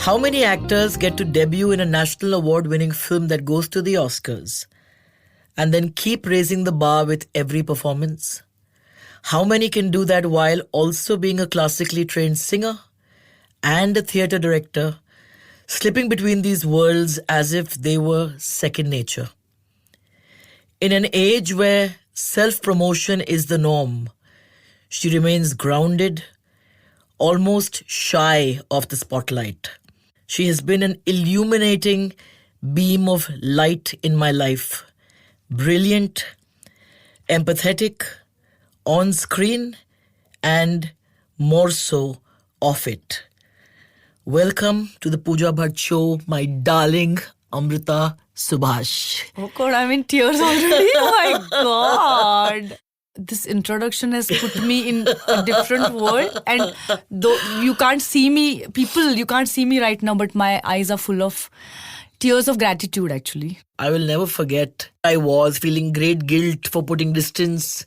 How many actors get to debut in a national award-winning film that goes to the Oscars and then keep raising the bar with every performance? How many can do that while also being a classically trained singer and a theatre director, slipping between these worlds as if they were second nature? In an age where self-promotion is the norm, she remains grounded, almost shy of the spotlight. She has been an illuminating beam of light in my life. Brilliant, empathetic, on screen, and more so off it. Welcome to the Pooja Bhatt Show, my darling Amrita Subhash. Oh God, I'm in tears already. Oh my God. This introduction has put me in a different world. And though you can't see me, you can't see me right now, but my eyes are full of tears of gratitude, actually. I will never forget. I was feeling great guilt for putting distance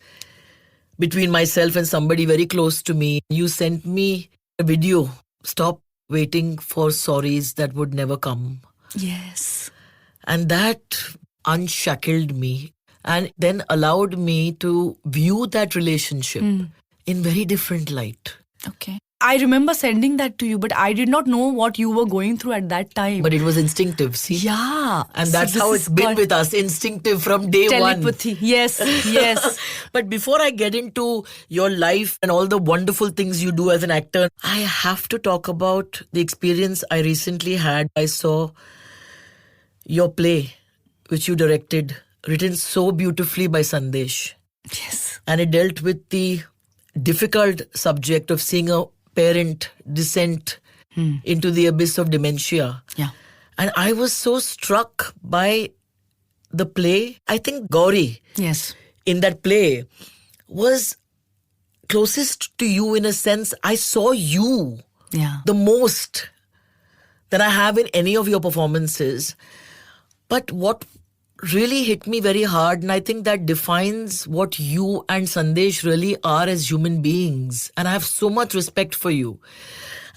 between myself and somebody very close to me. You sent me a video. Stop waiting for sorries that would never come. Yes. And that unshackled me and then allowed me to view that relationship in very different light. Okay. I remember sending that to you, but I did not know what you were going through at that time. But it was instinctive, see? Yeah. And that's how it's been with us, instinctive from day one. Telepathy. Yes, yes. But before I get into your life and all the wonderful things you do as an actor, I have to talk about the experience I recently had. I saw your play, which you directed, written so beautifully by Sandesh. Yes. And it dealt with the difficult subject of seeing a parent descent into the abyss of dementia. Yeah. And I was so struck by the play. I think Gauri, Yes. in that play, was closest to you in a sense. I saw you Yeah. the most that I have in any of your performances. But what really hit me very hard, and I think that defines what you and Sandesh really are as human beings, and I have so much respect for you.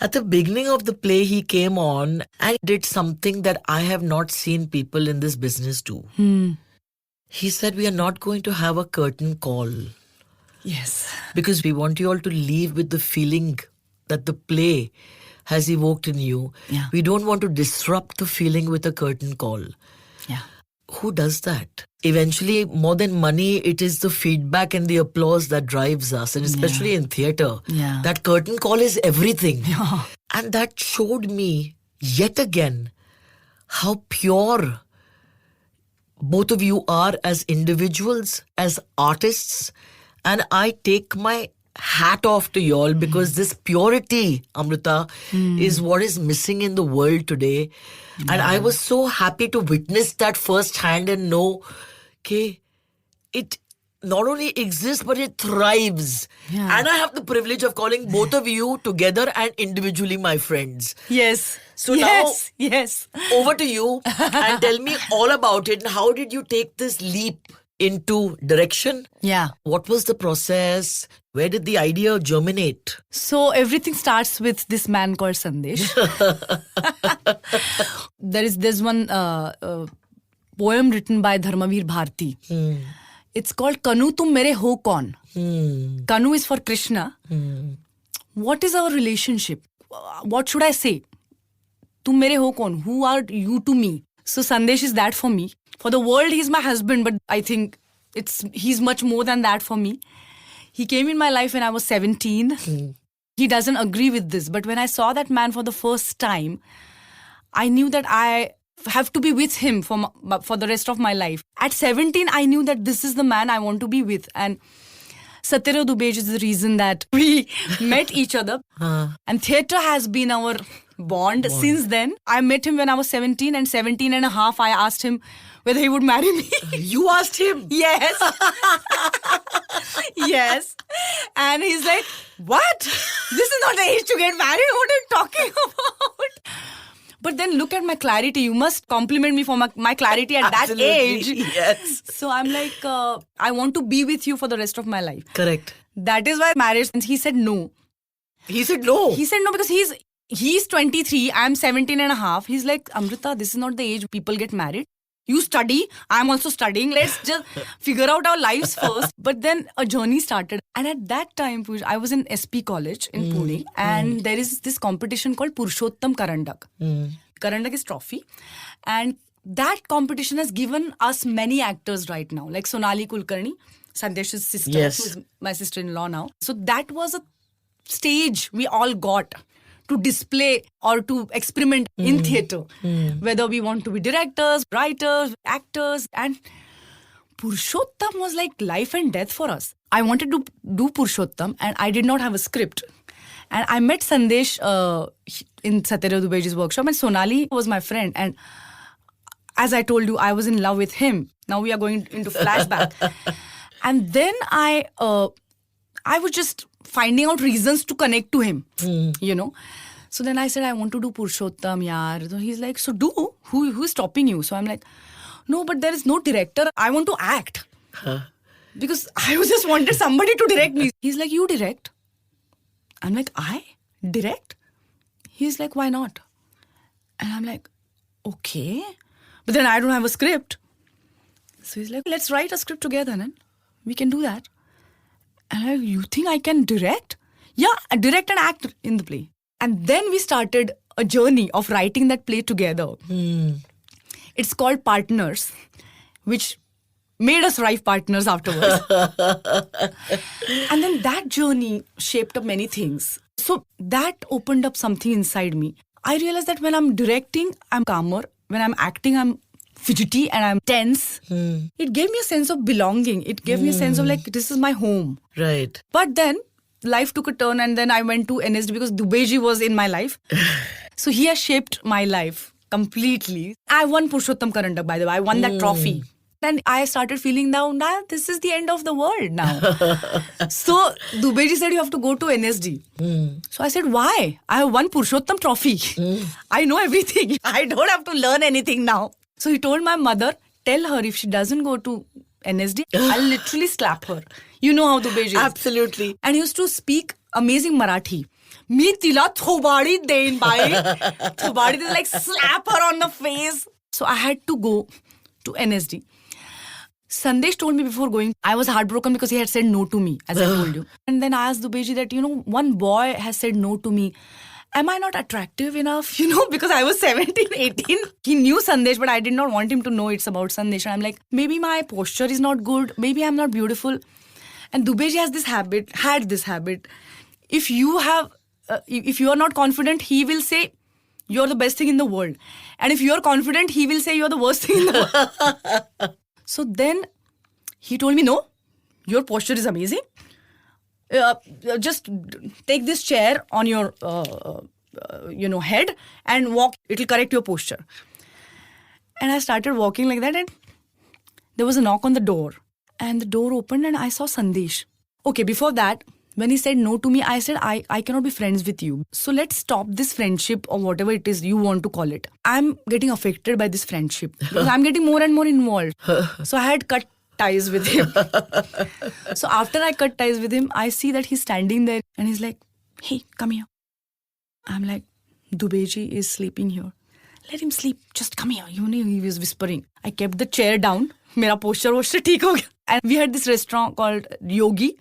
At the beginning of the play, he came on and did something that I have not seen people in this business do. He said, we are not going to have a curtain call Yes. because we want you all to leave with the feeling that the play has evoked in you. Yeah. We don't want to disrupt the feeling with a curtain call. Yeah. Who does that? Eventually, more than money, it is the feedback and the applause that drives us. And especially in theatre, Yeah. that curtain call is everything. Yeah. And that showed me yet again how pure both of you are as individuals, as artists. And I take my hat off to y'all because this purity, Amrita, is what is missing in the world today. And I was so happy to witness that firsthand and know, okay, it not only exists, but it thrives. Yeah. And I have the privilege of calling both of you together and individually my friends. Yes. So yes. Yes. Over to you and tell me all about it. And how did you take this leap into direction? Yeah. What was the process? Where did the idea germinate? So everything starts with this man called Sandesh. There's one poem written by Dharmavir Bharti. It's called Kanu Tum Mere Ho Kaun. Kanu is for Krishna. What is our relationship? What should I say? Tum Mere Ho Kaun. Who are you to me? So Sandesh is that for me. For the world, he's my husband, but I think he's much more than that for me. He came in my life when I was 17. He doesn't agree with this. But when I saw that man for the first time, I knew that I have to be with him for the rest of my life. At 17, I knew that this is the man I want to be with. And Satyendra Dubey is the reason that we met each other. And theatre has been our bond since then. I met him when I was 17 and 17 and a half. I asked him whether he would marry me. You asked him? Yes. Yes. And he's like, what? This is not the age to get married. What are you talking about? But then look at my clarity. You must compliment me for my clarity at that age. Yes. So I'm like, I want to be with you for the rest of my life. Correct. That is why marriage. And he said no. He said no. He said no because he's He's 23, I'm 17 and a half. He's like, Amrita, this is not the age people get married. You study, I'm also studying. Let's just figure out our lives first. But then a journey started. And at that time, Pooja, I was in SP College in Pune. And there is this competition called Purushottam Karandak. Karandak is trophy. And that competition has given us many actors right now. Like Sonali Kulkarni, Sandesh's sister, Yes. who's my sister-in-law now. So that was a stage we all got to display or to experiment in theatre. Whether we want to be directors, writers, actors. And Purushottam was like life and death for us. I wanted to do Purushottam and I did not have a script. And I met Sandesh in Satyendra Dubeyji's workshop, and Sonali was my friend. And as I told you, I was in love with him. Now we are going into flashback. And then I was just finding out reasons to connect to him, you know. So then I said, I want to do Purushottam, yaar. So he's like, so do. Who is stopping you? So I'm like, no, but there is no director. I want to act. Because I just wanted somebody to direct me. He's like, you direct. I'm like, I direct? He's like, why not? And I'm like, okay. But then I don't have a script. So he's like, let's write a script together, then. We can do that. And I'm like, you think I can direct? Yeah, direct and act in the play. And then we started a journey of writing that play together. It's called Partners, which made us life partners afterwards. And then that journey shaped up many things. So that opened up something inside me. I realized that when I'm directing, I'm calmer. When I'm acting, I'm fidgety and I'm tense. It gave me a sense of belonging. It gave me a sense of like, this is my home. Right. But then life took a turn and then I went to NSD because Dubeji was in my life. So he has shaped my life completely. I won Purushottam Karandak, by the way. I won that trophy. Then I started feeling now, this is the end of the world now. So Dubeji said, you have to go to NSD. So I said, why? I have won Purushottam trophy. I know everything. I don't have to learn anything now. So he told my mother, tell her if she doesn't go to NSD, I'll literally slap her. You know how Dubeji is. Absolutely. And he used to speak amazing Marathi. Me tila thobadi dein bai. Thobadi is like slap her on the face. So I had to go to NSD. Sandesh told me before going, I was heartbroken because he had said no to me, as I told you. And then I asked Dubeji that, one boy has said no to me. Am I not attractive enough? Because I was 17, 18. He knew Sandesh, but I did not want him to know it's about Sandesh. And I'm like, maybe my posture is not good. Maybe I'm not beautiful. And Dubeji had this habit. If you are not confident, he will say, you're the best thing in the world. And if you're confident, he will say, you're the worst thing in the world. So then he told me, no, your posture is amazing. Just take this chair on your, head and walk. It will correct your posture. And I started walking like that and there was a knock on the door. And the door opened and I saw Sandesh. Okay, before that, when he said no to me, I said, I cannot be friends with you. So let's stop this friendship or whatever it is you want to call it. I'm getting affected by this friendship because I'm getting more and more involved. So I had cut ties with him. So after I cut ties with him, I see that he's standing there and he's like, hey, come here. I'm like, Dubeji is sleeping here. Let him sleep. Just come here. He was whispering. I kept the chair down. Mera posture theek ho gaya. And we had this restaurant called Yogi.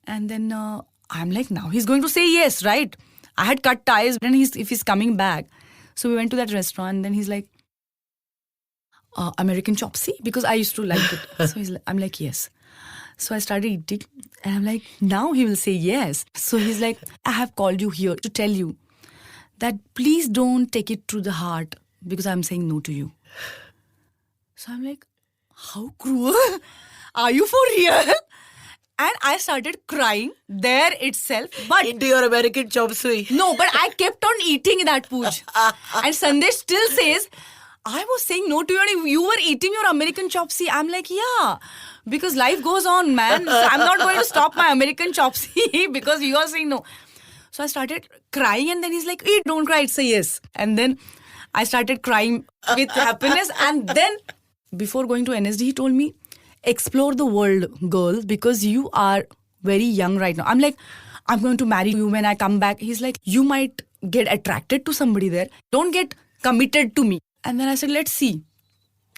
And then I'm like, now he's going to say yes, right? I had cut ties. And if he's coming back. So we went to that restaurant. And then he's like, American Chopsy? Because I used to like it. So I'm like, yes. So I started eating. And I'm like, now he will say yes. So he's like, I have called you here to tell you that please don't take it to the heart because I'm saying no to you. So I'm like, how cruel? Are you for real? And I started crying there itself. But into your American chop suey. No, but I kept on eating that pooch. And Sandesh still says, I was saying no to you and you were eating your American chopsy. I'm like, yeah, because life goes on, man. So I'm not going to stop my American chopsy because you are saying no. So I started crying and then he's like, hey, don't cry, it's a yes. And then I started crying with happiness. And then before going to NSD, he told me, explore the world, girl, because you are very young right now. I'm like, I'm going to marry you when I come back. He's like, you might get attracted to somebody there. Don't get committed to me. And then I said, let's see.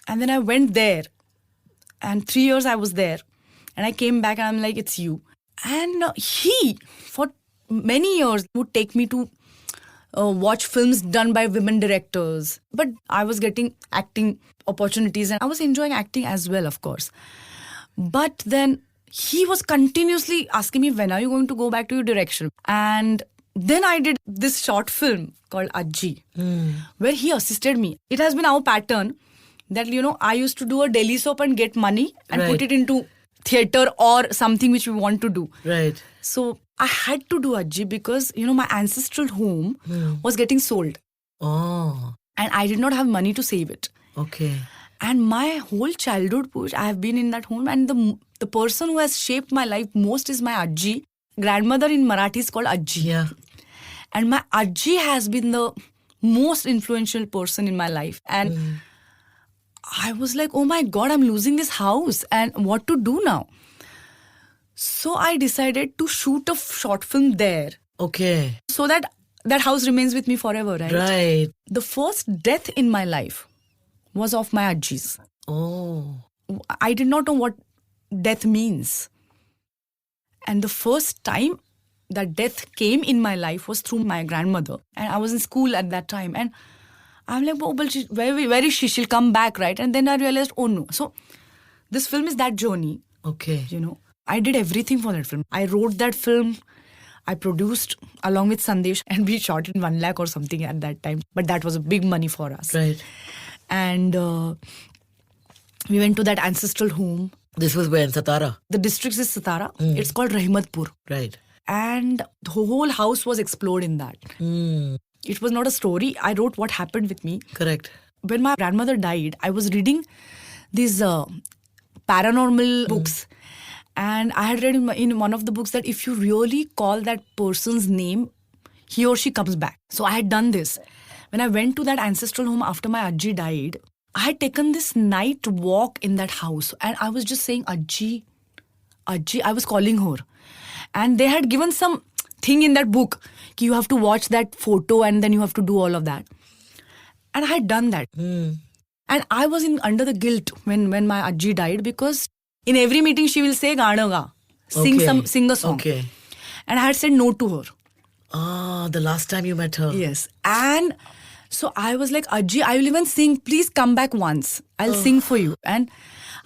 And then I went there. And 3 years I was there. And I came back and I'm like, it's you. And he, for many years, would take me to watch films done by women directors. But I was getting acting opportunities and I was enjoying acting as well, of course. But then he was continuously asking me, when are you going to go back to your direction? And then I did this short film called Ajji, where he assisted me. It has been our pattern that, I used to do a daily soap and get money and put it into theatre or something which we want to do. Right. So I had to do Ajji because, my ancestral home was getting sold. Oh. And I did not have money to save it. Okay. And my whole childhood, I have been in that home. And the person who has shaped my life most is my Ajji. Grandmother in Marathi is called Ajji. Yeah. And my Ajji has been the most influential person in my life. And I was like, oh my God, I'm losing this house. And what to do now? So I decided to shoot a short film there. Okay. So that house remains with me forever, right? Right. The first death in my life was of my Ajjis. Oh. I did not know what death means. And the first time that death came in my life was through my grandmother. And I was in school at that time. And I'm like, oh, but where is she? She'll come back, right? And then I realized, oh no. So this film is that journey. Okay. I did everything for that film. I wrote that film. I produced along with Sandesh and we shot in 1 lakh or something at that time. But that was a big money for us. Right. And we went to that ancestral home. This was where in Satara? The district is Satara. It's called Rahmatpur. Right. And the whole house was explored in that. It was not a story. I wrote what happened with me. Correct. When my grandmother died, I was reading these paranormal books. And I had read in one of the books that if you really call that person's name, he or she comes back. So I had done this. When I went to that ancestral home after my Ajji died, I had taken this night walk in that house. And I was just saying, Ajji, Ajji. I was calling her. And they had given some thing in that book. You have to watch that photo and then you have to do all of that. And I had done that. And I was under the guilt when my Ajji died because in every meeting she will say Gana ga, sing a song. Okay. And I had said no to her. Ah, the last time you met her. Yes. And so I was like, Ajji, I will even sing. Please come back once. I'll sing for you. And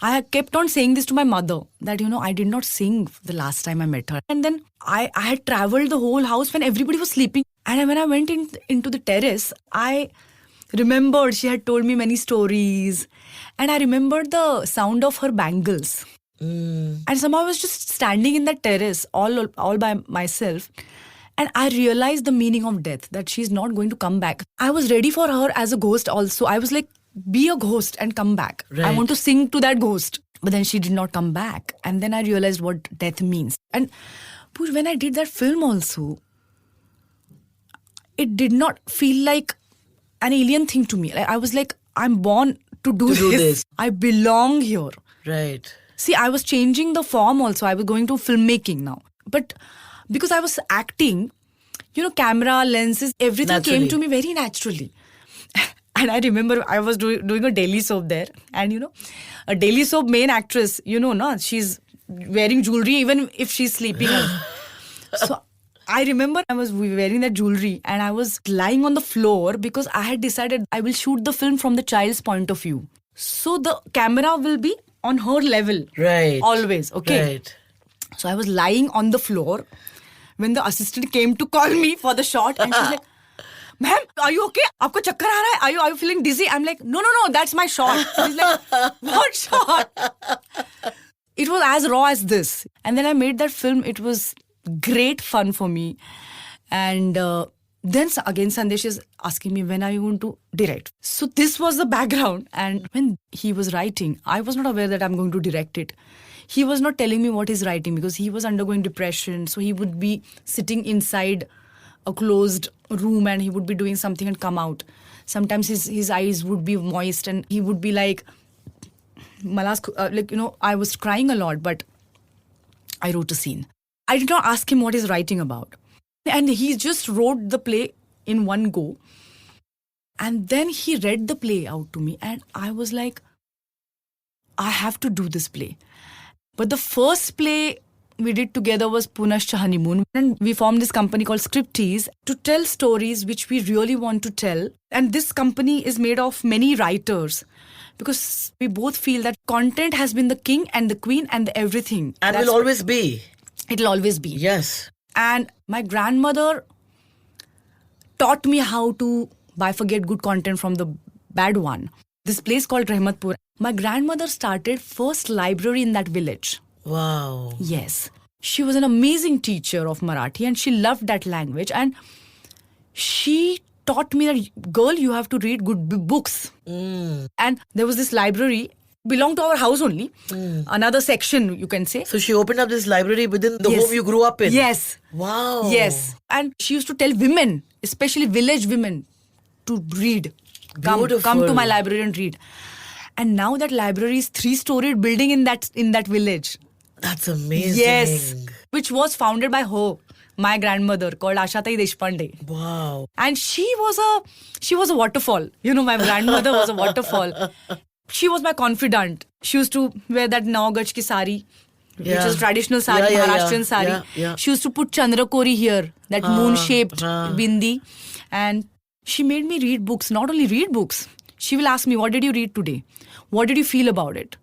I kept on saying this to my mother that, I did not sing the last time I met her. And then I had traveled the whole house when everybody was sleeping. And when I went into the terrace, I remembered she had told me many stories. And I remembered the sound of her bangles. And somehow I was just standing in that terrace all by myself. And I realized the meaning of death, that she's not going to come back. I was ready for her as a ghost also. I was like, be a ghost and come back. Right. I want to sing to that ghost. But then she did not come back. And then I realized what death means. And when I did that film also, it did not feel like an alien thing to me. I was like, I'm born to do this. I belong here. Right. See, I was changing the form also. I was going to filmmaking now. But because I was acting, camera, lenses, everything came to me very naturally. And I remember I was doing a daily soap there. And, a daily soap main actress, she's wearing jewelry even if she's sleeping. So I remember I was wearing that jewelry and I was lying on the floor because I had decided I will shoot the film from the child's point of view. So the camera will be on her level. Right. Always. Okay. Right. So I was lying on the floor when the assistant came to call me for the shot and she's like, ma'am, are you okay? Aapko chakkar aa raha hai? Are you feeling dizzy? I'm like, no, that's my shot. She's like, what shot? It was as raw as this. And then I made that film. It was great fun for me. And then again, Sandesh is asking me, when are you going to direct? So this was the background. And when he was writing, I was not aware that I'm going to direct it. He was not telling me what he's writing because he was undergoing depression. So he would be sitting inside a closed room and he would be doing something and come out. Sometimes his eyes would be moist and he would be like, I was crying a lot, but I wrote a scene. I did not ask him what he's writing about. And he just wrote the play in one go. And then he read the play out to me. And I was like, I have to do this play. But the first play we did together was Punascha Honeymoon. And we formed this company called Scriptease to tell stories which we really want to tell. And this company is made of many writers. Because we both feel that content has been the king and the queen and the everything. And will always be. It'll always be. Yes. And my grandmother taught me how to bifurcate good content from the bad one. This place called Rahmatpur. My grandmother started first library in that village. Wow. Yes. She was an amazing teacher of Marathi and she loved that language. And she taught me that, girl, you have to read good books. And there was this library, belonged to our house only. Another section, you can say. So she opened up this library within the Yes. home you grew up in. Yes. Wow. Yes. And she used to tell women, especially village women, to read. Come to my library and read. And now that library is 3-storied building in that village. That's amazing. Yes. Which was founded by her, my grandmother, called Ashatai Deshpande. Wow. And she was a waterfall. You know, my grandmother was a waterfall. She was my confidant. She used to wear that Naugaj ki sari, which is traditional sari, Maharashtrian sari. Yeah. She used to put Chandrakori here, that moon-shaped bindi. And she made me read books. Not only read books. She will ask me, what did you read today? What did you feel about it?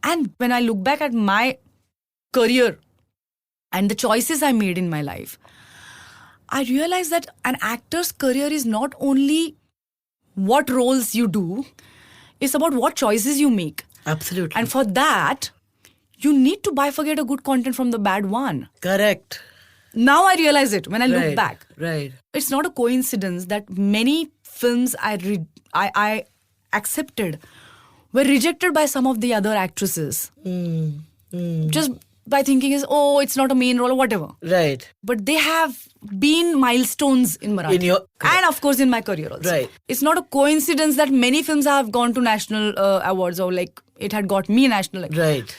And when I look back at my career and the choices I made in my life, I realized that an actor's career is not only what roles you do, it's about what choices you make. Absolutely. And for that, you need to bifurcate a good content from the bad one. Correct. Now I realize it when I look back. Right. It's not a coincidence that many films I accepted were rejected by some of the other actresses. Just by thinking it's not a main role or whatever. Right. But they have been milestones in Marathi. And of course in my career also. Right. It's not a coincidence that many films have gone to national awards or like it had got me national. Right.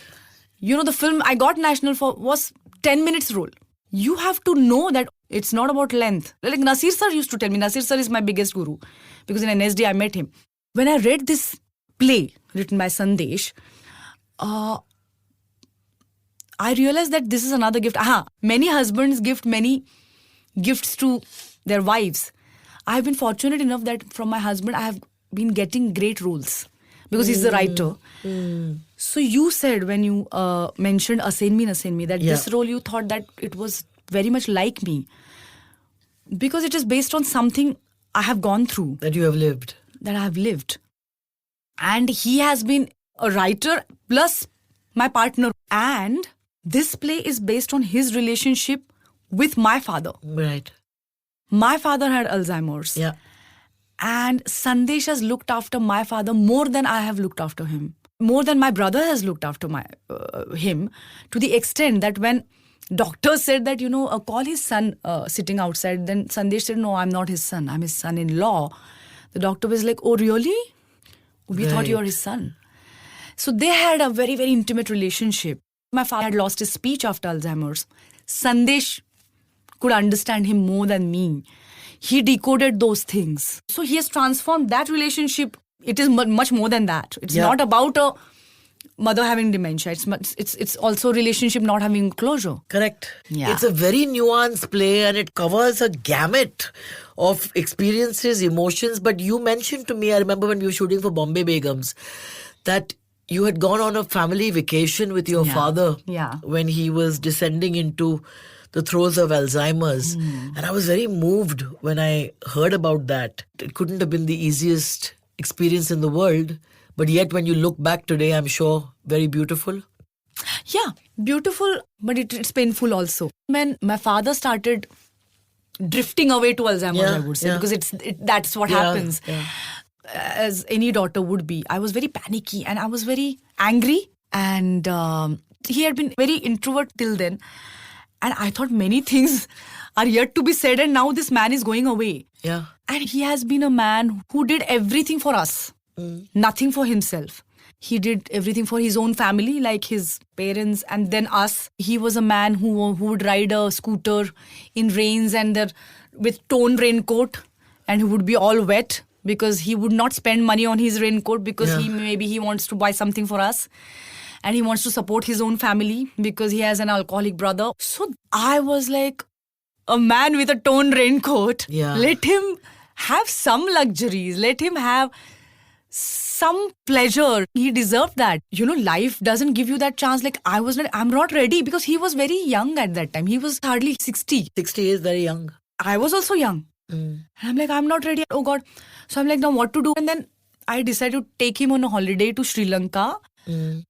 You know, the film I got national for was 10 minutes role. You have to know that it's not about length. Like Nasir sir used to tell me, Nasir sir is my biggest guru because in NSD I met him. When I read this play written by Sandesh, I realized that this is another gift. Many husbands gift many gifts to their wives. I have been fortunate enough that from my husband I have been getting great roles because he's the writer. So you said when you mentioned Asen Me that this role you thought that it was very much like me because it is based on something I have gone through. That you have lived. That I have lived. And he has been a writer plus my partner. And this play is based on his relationship with my father. Right. My father had Alzheimer's. Yeah. And Sandesh has looked after my father more than I have looked after him. More than my brother has looked after him, to the extent that when doctors said that, call his son sitting outside, then Sandesh said, no, I'm not his son, I'm his son-in-law. The doctor was like, oh, really? We thought you were his son. So they had a very, very intimate relationship. My father had lost his speech after Alzheimer's. Sandesh could understand him more than me. He decoded those things. So he has transformed that relationship. It is much more than that. It's not about a mother having dementia. It's also a relationship not having closure. Correct. Yeah. It's a very nuanced play and it covers a gamut of experiences, emotions. But you mentioned to me, I remember when we were shooting for Bombay Begums, that you had gone on a family vacation with your father when he was descending into the throes of Alzheimer's. And I was very moved when I heard about that. It couldn't have been the easiest experience in the world. But yet when you look back today, I'm sure very beautiful. Yeah, beautiful, but it's painful also. When my father started drifting away to Alzheimer's, I would say, because that's what happens. Yeah. As any daughter would be. I was very panicky and I was very angry. And he had been very introvert till then. And I thought many things are yet to be said and now this man is going away. Yeah. And he has been a man who did everything for us. Nothing for himself. He did everything for his own family, like his parents and then us. He was a man who would ride a scooter in rains and with torn raincoat, and he would be all wet because he would not spend money on his raincoat because he wants to buy something for us. And he wants to support his own family because he has an alcoholic brother. So I was like, a man with a torn raincoat. Yeah. Let him have some luxuries. Let him have some pleasure. He deserved that. Life doesn't give you that chance. Like, I'm not ready because he was very young at that time. He was hardly 60. 60 is very young. I was also young. And I'm like, I'm not ready. Oh God. So I'm like, now what to do? And then I decided to take him on a holiday to Sri Lanka.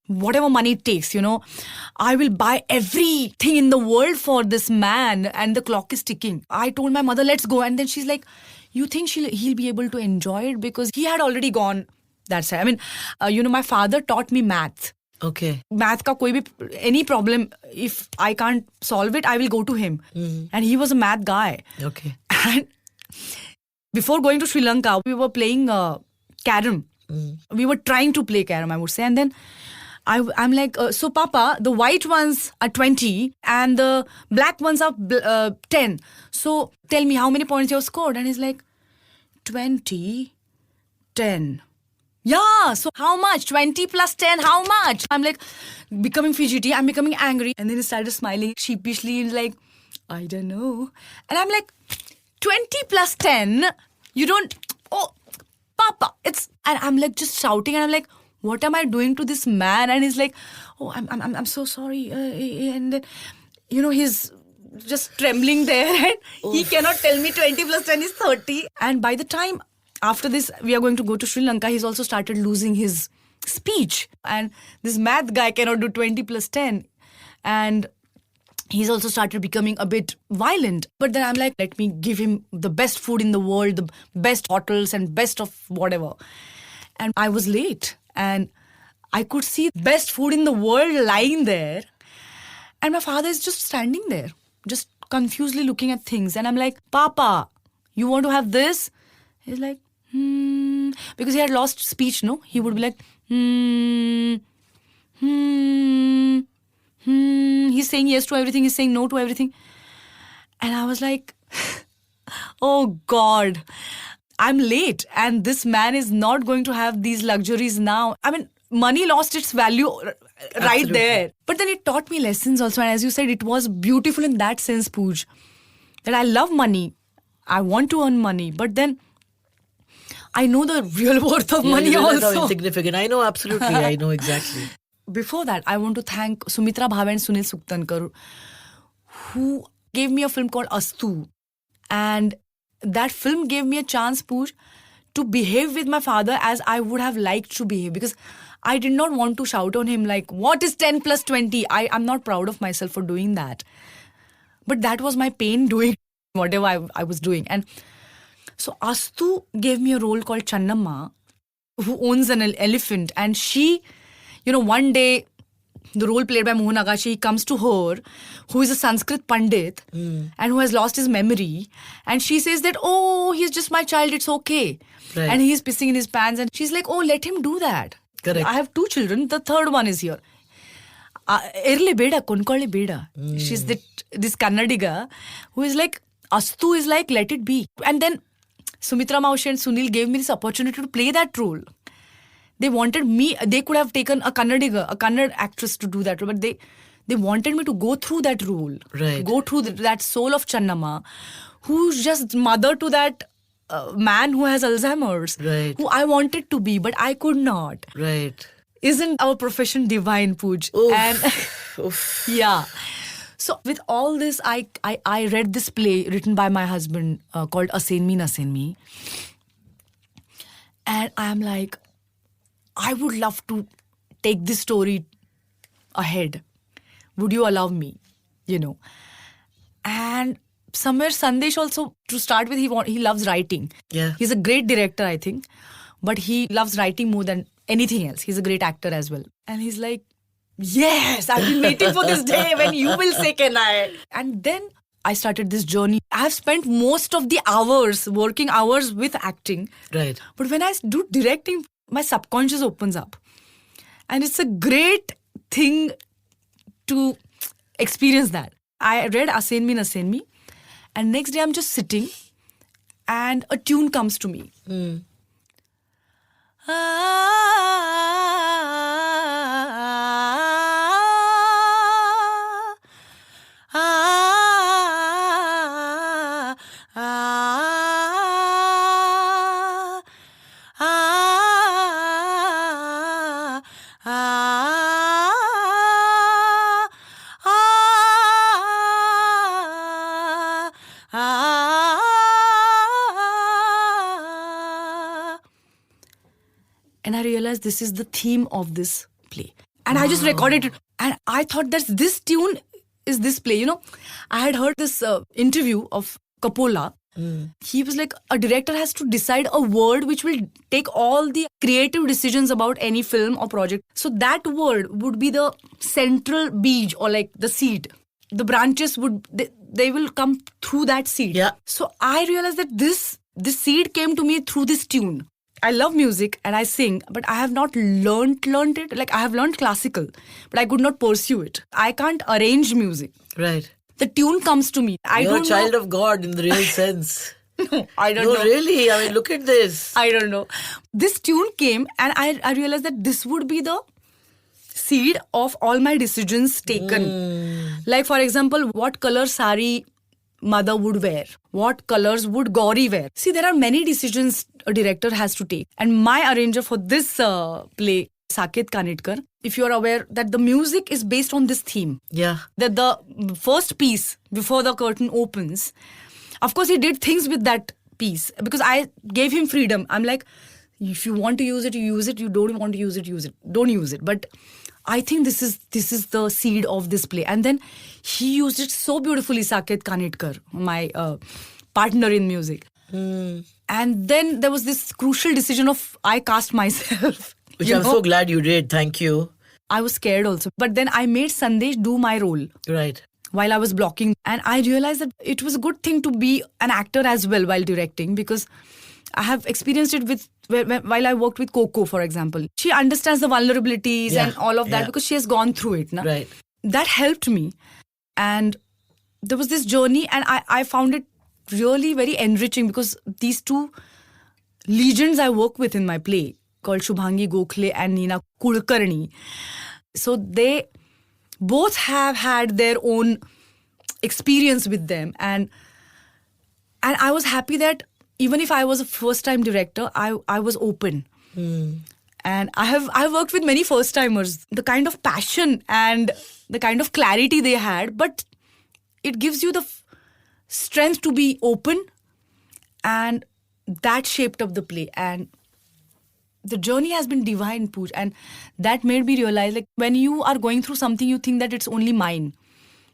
Whatever money it takes, I will buy everything in the world for this man, and the clock is ticking. I told my mother, let's go. And then she's like, you think he'll be able to enjoy it? Because he had already gone that side. I mean, my father taught me math. Okay. Math ka koi bhi, any problem, if I can't solve it, I will go to him. And he was a math guy. Okay. And before going to Sri Lanka, we were playing carom. We were trying to play carom, I would say. And then I'm like, so Papa, the white ones are 20 and the black ones are 10. So tell me how many points you have scored. And he's like, 20, 10. Yeah, so how much? 20 plus 10, how much? I'm like, becoming fidgety, I'm becoming angry. And then he started smiling sheepishly. He's like, I don't know. And I'm like, 20 plus 10, you don't... Oh, Papa, and I'm like just shouting, and I'm like, what am I doing to this man? And he's like, oh, I'm so sorry. And then, he's just trembling there, and he cannot tell me 20 plus 10 is 30. And by the time after this, we are going to go to Sri Lanka, he's also started losing his speech. And this math guy cannot do 20 plus 10. And he's also started becoming a bit violent. But then I'm like, let me give him the best food in the world, the best hotels and best of whatever. And I was late. And I could see best food in the world lying there. And my father is just standing there, just confusedly looking at things. And I'm like, Papa, you want to have this? He's like, Because he had lost speech, no? He would be like, He's saying yes to everything, he's saying no to everything. And I was like, oh God, I'm late and this man is not going to have these luxuries now. I mean, money lost its value right there. But then it taught me lessons also. And as you said, it was beautiful in that sense, Pooj, that I love money. I want to earn money. But then I know the real worth of money you also. How insignificant. I know, absolutely. I know exactly. Before that, I want to thank Sumitra Bhave and Sunil Suktankar, who gave me a film called Astu. And that film gave me a chance, Pooj, to behave with my father as I would have liked to behave. Because I did not want to shout on him like, what is 10 plus 20? I'm not proud of myself for doing that. But that was my pain doing whatever I was doing. And so Astu gave me a role called Channamma, who owns an elephant. And she, one day, the role played by Mohan Agashi, he comes to her, who is a Sanskrit Pandit and who has lost his memory. And she says that, oh, he's just my child, it's okay. Right. And he's pissing in his pants. And she's like, oh, let him do that. Correct. I have 2 children. The third one is here. Erle beda, konkolle beda. She's this Kannadiga who is like, Astu is like, let it be. And then Sumitra Maushi and Sunil gave me this opportunity to play that role. They wanted me, they could have taken a Kannadiga, a Kannada actress to do that role, but they wanted me to go through that role. Right. Go through that soul of Channamma, who's just mother to that man who has Alzheimer's. Right. Who I wanted to be, but I could not. Right. Isn't our profession divine, Pooj? Oof. And Oof. yeah. So with all this, I read this play written by my husband called Asenmi Nasenmi. And I'm like, I would love to take this story ahead. Would you allow me? And somewhere Sandesh also, to start with, he loves writing. Yeah. He's a great director, I think. But he loves writing more than anything else. He's a great actor as well. And he's like, yes, I've been waiting for this day when you will say can I. And then I started this journey. I've spent most of the working hours with acting. Right. But when I do directing, my subconscious opens up. And it's a great thing to experience that. I read Asen Me Nasen Me, and next day I'm just sitting and a tune comes to me. And I realized this is the theme of this play. And I just recorded it. And I thought that this tune is this play. You know, I had heard this interview of Coppola. He was like, a director has to decide a word which will take all the creative decisions about any film or project. So that word would be the central beej, or like the seed. The branches they will come through that seed. Yeah. So I realized that this seed came to me through this tune. I love music and I sing, but I have not learned it. Like, I have learned classical, but I could not pursue it. I can't arrange music. Right. The tune comes to me. You're a child of God in the real sense. No, I don't No, know. really. I mean, look at this. I don't know. This tune came and I realized that this would be the seed of all my decisions taken. Like, for example, what color sari mother would wear, what colors would Gauri wear. See, there are many decisions a director has to take. And my arranger for this play, Saket Kanetkar, if you are aware that the music is based on this theme. Yeah. That the first piece before the curtain opens, of course he did things with that piece because I gave him freedom. I'm like, if you want to use it, you use it. You don't want to use it, don't use it. But I think this is the seed of this play. And then he used it so beautifully, Saket Kanetkar, my partner in music. And then there was this crucial decision of I cast myself. Which I'm so glad you did. Thank you. I was scared also. But then I made Sandesh do my role. Right. While I was blocking. And I realized that it was a good thing to be an actor as well while directing, because I have experienced it with while I worked with Coco, for example. She understands the vulnerabilities and all of that because she has gone through it. Na? Right. That helped me. And there was this journey and I found it really very enriching because these two legends I work with in my play called Shubhangi Gokhale and Neena Kulkarni. So they both have had their own experience with them. And I was happy that even if I was a first-time director, I was open. And I've worked with many first-timers. The kind of passion and the kind of clarity they had, but it gives you the strength to be open, and that shaped up the play. And the journey has been divine, Pooj, and that made me realize, like, when you are going through something, you think that it's only mine.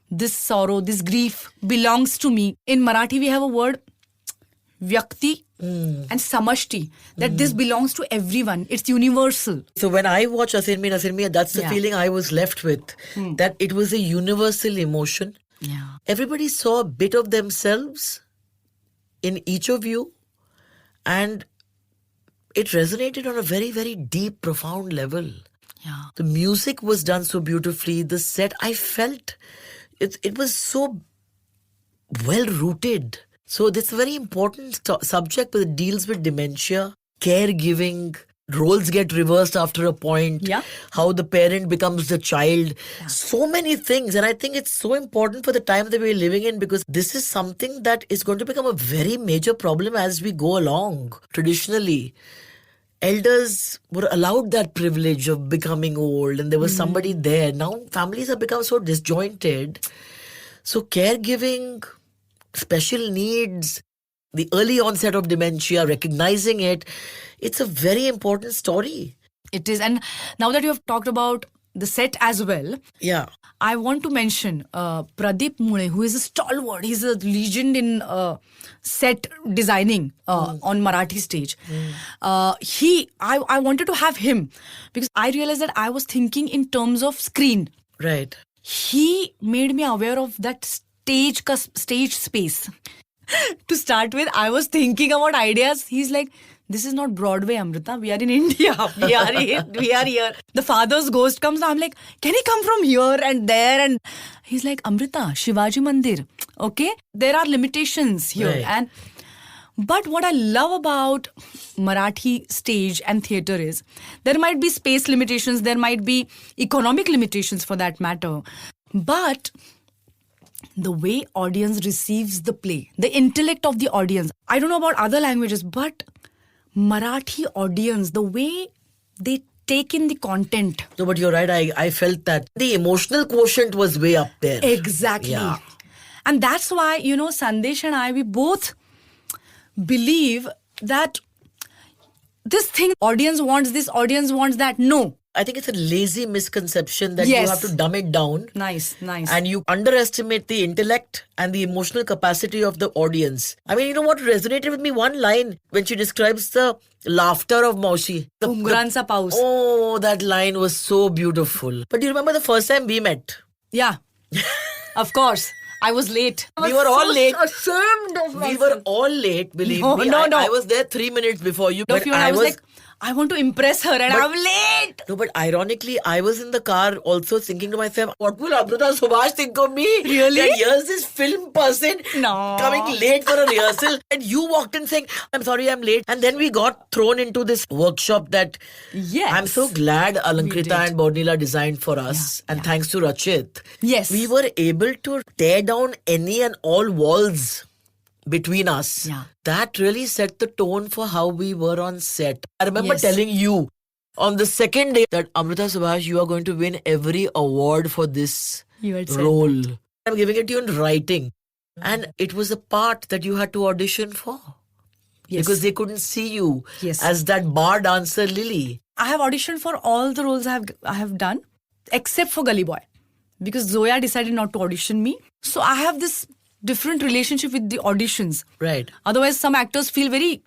This sorrow, this grief belongs to me. In Marathi, we have a word, Vyakti and Samashti, that this belongs to everyone. It's universal. So when I watch Asen Me Nasen Me, that's the feeling I was left with, that it was a universal emotion. Yeah. Everybody saw a bit of themselves in each of you, and it resonated on a very, very deep, profound level. Yeah. The music was done so beautifully. The set, I felt it was so well rooted. So this is a very important subject, but it deals with dementia, caregiving. Roles get reversed after a point. Yeah. How the parent becomes the child. Yeah. So many things. And I think it's so important for the time that we're living in, because this is something that is going to become a very major problem as we go along. Traditionally, elders were allowed that privilege of becoming old and there was somebody there. Now families have become so disjointed. So caregiving, special needs, the early onset of dementia, recognizing it, it's a very important story. It is. And now that you have talked about the set as well, yeah, I want to mention Pradeep Mune, who is a stalwart. He's a legend in set designing on Marathi stage. I wanted to have him because I realized that I was thinking in terms of screen. Right. He made me aware of that stage space. To start with, I was thinking about ideas. He's like, this is not Broadway, Amrita. We are in India. We are here. The father's ghost comes. I'm like, can he come from here and there? And he's like, Amrita, Shivaji Mandir. Okay, there are limitations here. Right. But what I love about Marathi stage and theatre is there might be space limitations, there might be economic limitations for that matter. But the way audience receives the play, the intellect of the audience. I don't know about other languages, but Marathi audience, the way they take in the content. No, but you're right. I felt that the emotional quotient was way up there. Exactly. Yeah. And that's why, Sandesh and I, we both believe that this thing, audience wants this, audience wants that. No. I think it's a lazy misconception that Yes. you have to dumb it down. Nice. And you underestimate the intellect and the emotional capacity of the audience. I mean, you know what resonated with me? One line when she describes the laughter of Maushi. Unguransa paus. Oh, that line was so beautiful. But do you remember the first time we met? Yeah. Of course. I was late. We were all late. Ashamed of We were all late, believe No, me. no. I was there 3 minutes before you. I was like, I want to impress her and I'm late. No, but ironically, I was in the car also thinking to myself, what will Amrita Subhash think of me? Really? That here's this film person No. coming late for a rehearsal. And you walked in saying, I'm sorry, I'm late. And then we got thrown into this workshop that Yes. I'm so glad We Alankrita did. and Bornila designed for us. And thanks to Rachit. Yes. We were able to tear down any and all walls between us. Yeah. That really set the tone for how we were on set. I remember Yes. telling you on the second day that Amrita Subhash, you are going to win every award for this You had said role. I'm giving it to you in writing. And it was a part that you had to audition for. Yes. Because they couldn't see you Yes. as that bar dancer Lily. I have auditioned for all the roles I have done, except for Gully Boy. Because Zoya decided not to audition me. So I have this different relationship with the auditions. Right. Otherwise, some actors feel very,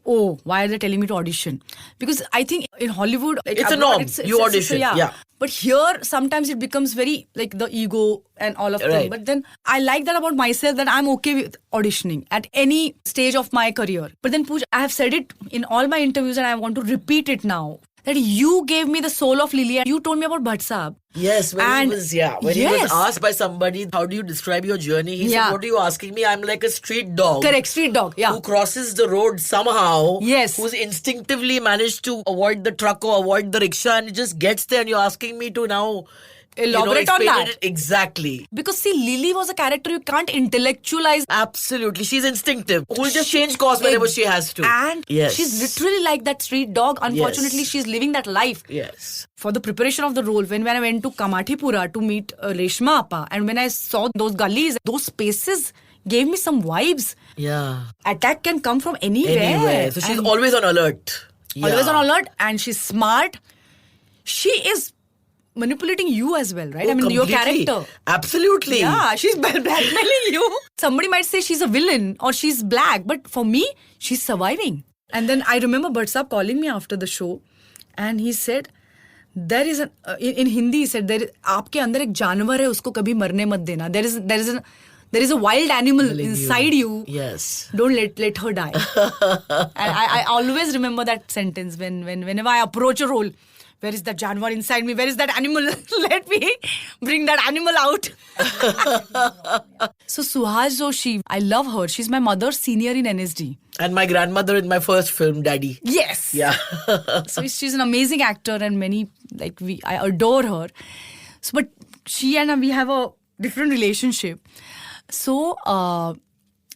oh, why are they telling me to audition? Because I think in Hollywood, like, It's a abroad, norm. You audition, yeah. But here, sometimes it becomes very like the ego and all of that. Right. But then I like that about myself, that I'm okay with auditioning at any stage of my career. But then, Pooja, I have said it in all my interviews and I want to repeat it now. That you gave me the soul of Lily and you told me about Bhatt Saab. Yes, when And- he was when he was asked by somebody, how do you describe your journey? He Yeah. said, what are you asking me? I'm like a street dog. Correct, street dog, yeah. Who crosses the road somehow. Yes. Who's instinctively managed to avoid the truck or avoid the rickshaw and it just gets there and you're asking me to now Elaborate on explain that. it. Exactly. Because see, Lily was a character you can't intellectualize. Absolutely. She's instinctive. Who'll just change course whenever she has to. And yes. she's literally like that street dog. Unfortunately, Yes. she's living that life. Yes. For the preparation of the role, when I went to Kamathipura to meet Reshma Appa, and when I saw those gullies, those spaces gave me some vibes. Yeah. Attack can come from anywhere. Anyway. So she's And always on alert. always Yeah. on alert, and she's smart. She is manipulating you as well, right? Oh, I mean, your completely. character. Absolutely. Yeah, she's blackmailing you. Somebody might say she's a villain or she's black, but for me, she's surviving. And then I remember Bhatt Saab calling me after the show, and he said, there is in Hindi he said, आपके अंदर एक जानवर है, उसको कभी मरने मत देना. There is a wild animal inside you. Yes. Don't let her die. And I always remember that sentence whenever I approach a role. Where is that Janwar inside me? Where is that animal? Let me bring that animal out. So Suhas Joshi, I love her. She's my mother's senior in NSD. And my grandmother in my first film, Daddy. Yes. Yeah. So she's an amazing actor, and I adore her. So, but she and we have a different relationship. So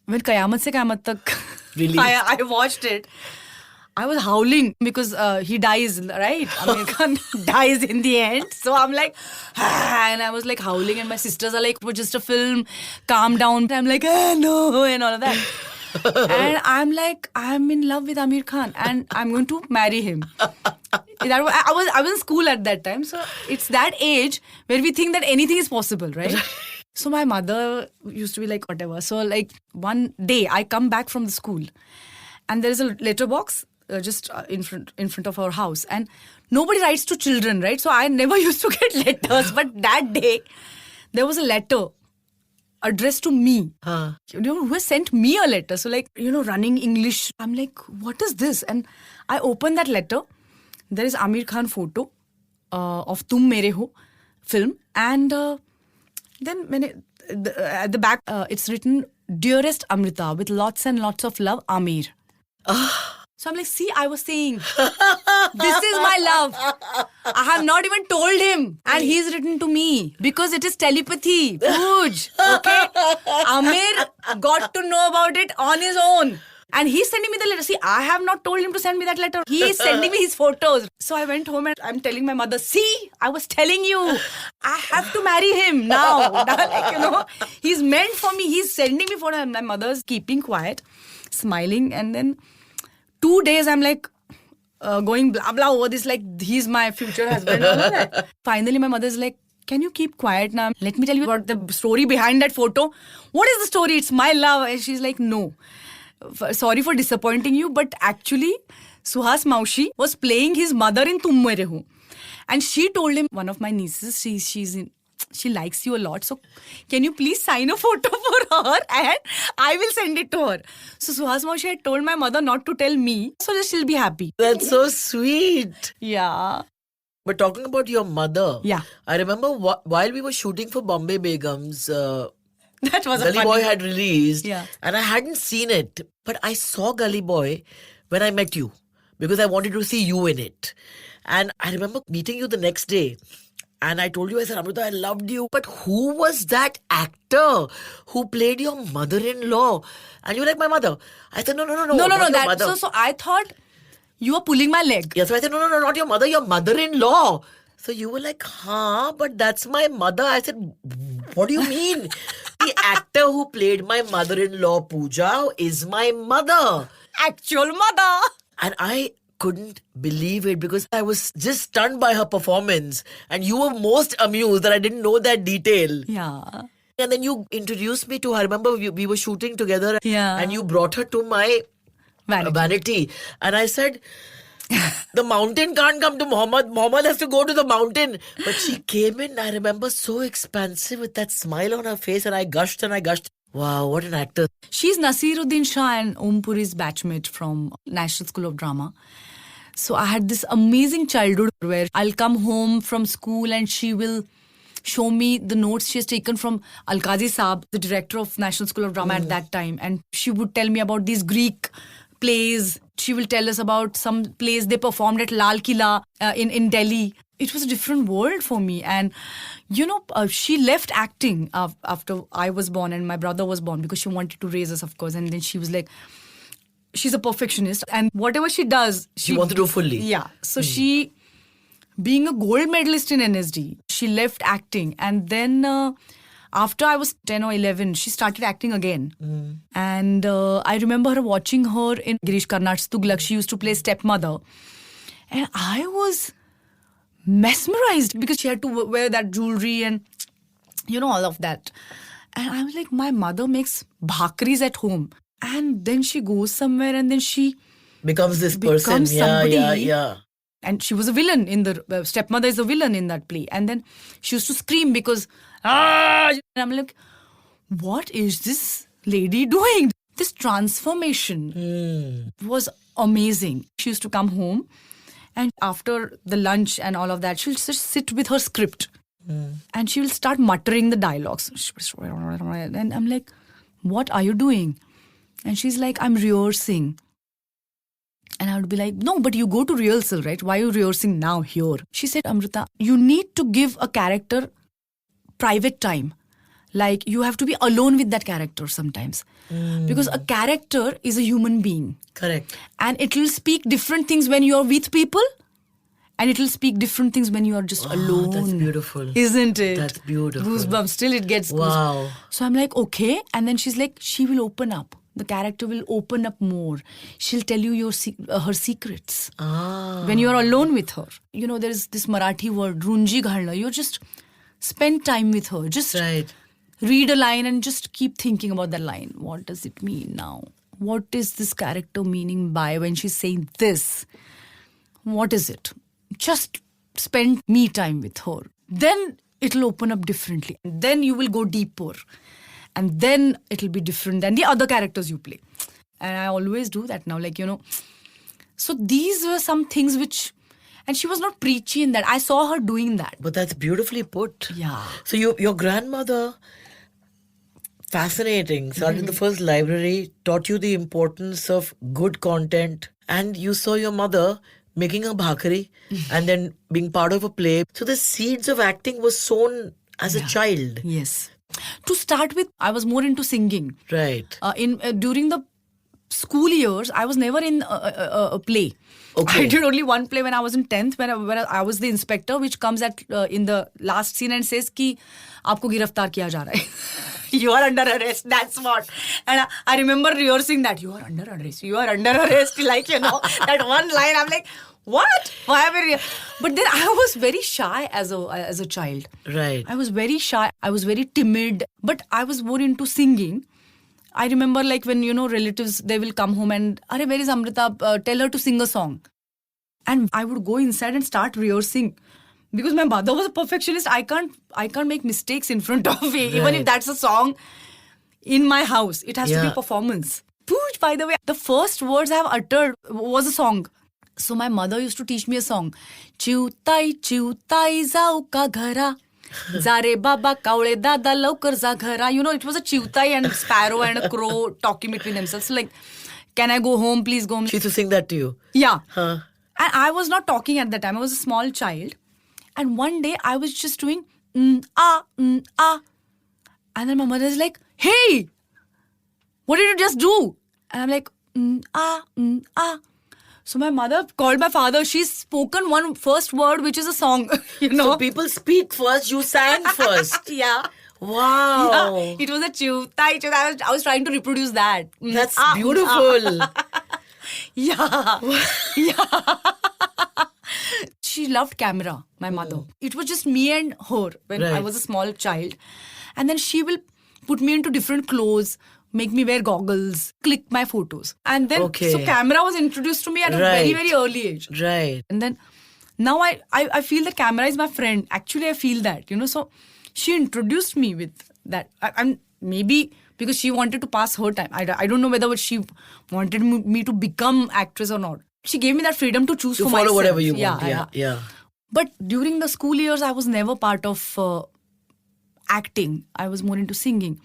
when Qayamat Se Qayamat Tak Released. I watched it, I was howling because he dies, right? Amir Khan dies in the end. So I'm like, and I was like howling, and my sisters are like, it was just a film, calm down. I'm like, no, and all of that. And I'm like, I'm in love with Amir Khan and I'm going to marry him. I was in school at that time. So it's that age where we think that anything is possible, right? So my mother used to be like, whatever. So like one day I come back from the school and there is a letterbox just in front of our house, and nobody writes to children, right? So I never used to get letters, but that day there was a letter addressed to me. Huh. You know, who has sent me a letter. So like, you know, running English. I'm like, what is this? And I open that letter. There is Amir Khan photo of Tum Mere Ho film. And then at the back, it's written, Dearest Amrita, with lots and lots of love, Amir. So I'm like, see, I was saying, this is my love. I have not even told him. And he's written to me because it is telepathy. Huge. Okay? Amir got to know about it on his own. And he's sending me the letter. See, I have not told him to send me that letter. He is sending me his photos. So I went home and I'm telling my mother, see, I was telling you, I have to marry him now. Like, you know, he's meant for me. He's sending me photos. And my mother's keeping quiet, smiling. And then 2 days I'm like going blah blah over this, like he's my future husband. All of that. Finally my mother's like, can you keep quiet now? Let me tell you about the story behind that photo. What is the story? It's my love. And she's like, no. Sorry for disappointing you, but actually Suhas Maushi was playing his mother in Tum Mere Ho. And she told him, one of my nieces, she likes you a lot, so can you please sign a photo for her and I will send it to her. So Suhas Maushi had told my mother not to tell me, so that she'll be happy. That's so sweet. Yeah. But talking about your mother, Yeah. I remember while we were shooting for Bombay Begums, That was a Gully funny... Boy had released, Yeah. and I hadn't seen it, but I saw Gully Boy when I met you because I wanted to see you in it. And I remember meeting you the next day, and I told you, I said, Amrita, I loved you. But who was that actor who played your mother-in-law? And you were like, my mother. I said, no, not your That, mother. so I thought you were pulling my leg. Yeah, so I said, no, not your mother, your mother-in-law. So you were like, huh, but that's my mother. I said, what do you mean? The actor who played my mother-in-law, Pooja, is my mother. Actual mother. And I couldn't believe it because I was just stunned by her performance. And you were most amused that I didn't know that detail. Yeah. And then you introduced me to her. I remember we were shooting together. Yeah. And you brought her to my vanity. And I said, the mountain can't come to Mohammed. Mohammed has to go to the mountain. But she came in, I remember, so expansive with that smile on her face. And I gushed. Wow, what an actor. She's Nasiruddin Shah and Om Puri's batchmate from National School of Drama. So I had this amazing childhood where I'll come home from school and she will show me the notes she has taken from Al-Qazi Saab, the director of National School of Drama at that time. And she would tell me about these Greek plays. She will tell us about some plays they performed at Lal Killa in Delhi. It was a different world for me. And, you know, she left acting after I was born and my brother was born because she wanted to raise us, of course. And then she was like, she's a perfectionist. And whatever she does, she wants to do fully. Yeah. So she, being a gold medalist in NSD, she left acting. And then after I was 10 or 11, she started acting again. And I remember her watching her in Girish Karnad's Tughlaq. She used to play stepmother. And I was mesmerized because she had to wear that jewelry and, you know, all of that. And I was like, my mother makes bhakris at home. And then she goes somewhere and then she becomes this person. becomes somebody. Yeah. And she was a villain in the stepmother is a villain in that play. And then she used to scream because, and I'm like, what is this lady doing? This transformation was amazing. She used to come home and after the lunch and all of that, she'll just sit with her script and she will start muttering the dialogues. And I'm like, what are you doing? And she's like, I'm rehearsing. And I would be like, no, but you go to rehearsal, right? Why are you rehearsing now here? She said, Amrita, you need to give a character private time. Like, you have to be alone with that character sometimes. Because a character is a human being. Correct. And it will speak different things when you're with people. And it will speak different things when you are just alone. That's beautiful. Isn't it? That's beautiful. Goosebumps. Still it gets Wow. goosebumps. So I'm like, okay. And then she's like, she will open up. The character will open up more. She'll tell you her secrets. When you're alone with her. You know, there's this Marathi word, runji ghalna. You just spend time with her. Just read a line and just keep thinking about that line. What does it mean now? What is this character meaning by when she's saying this? What is it? Just spend me time with her. Then it'll open up differently. Then you will go deeper. And then it'll be different than the other characters you play. And I always do that now, like, So these were some things which, and she was not preachy in that. I saw her doing that. But that's beautifully put. Yeah. So your grandmother, fascinating, started the first library, taught you the importance of good content, and you saw your mother making a bhakari and then being part of a play. So the seeds of acting was sown as a child. Yes. To start with, I was more into singing. Right. During the school years, I was never in a play. Okay. I did only one play when I was in 10th, when I was the inspector, which comes at in the last scene and says कि आपको गिरफ्तार किया जा रहा है. You are under arrest. That's what. And I remember rehearsing that. You are under arrest. You are under arrest. Like, that one line. I'm like, what? Why am I? But then I was very shy as a child. Right. I was very shy. I was very timid. But I was more into singing. I remember like when, relatives, they will come home and, Are, where is Amrita? Tell her to sing a song. And I would go inside and start rehearsing. Because my mother was a perfectionist. I can't make mistakes in front of me. Even if that's a song in my house. It has to be a performance. Pooch, by the way, the first words I have uttered was a song. So my mother used to teach me a song. Chiutai, chiutai, zau ka ghara. Zare baba kaule dada laukar za ghara. It was a chiutai and sparrow and a crow talking between themselves. So like, can I go home? Please go home. She used to sing that to you? Yeah. Huh. And I was not talking at that time. I was a small child. And one day I was just doing ah. And then my mother is like, hey, what did you just do? And I'm like, ah. So my mother called my father. She's spoken one first word, which is a song, So people speak first, you sang first. Yeah. Wow. Yeah. It was a chutai. I was trying to reproduce that. That's beautiful. Yeah. Yeah. She loved camera, my mother. It was just me and her when I was a small child. And then she will put me into different clothes, make me wear goggles, click my photos. And then, so camera was introduced to me at a very, very early age. Right. And then, now I feel that camera is my friend. Actually, I feel that, So, she introduced me with that. I'm maybe because she wanted to pass her time. I don't know whether she wanted me to become actress or not. She gave me that freedom to choose for myself. To follow whatever you want. Yeah. But during the school years, I was never part of acting. I was more into singing.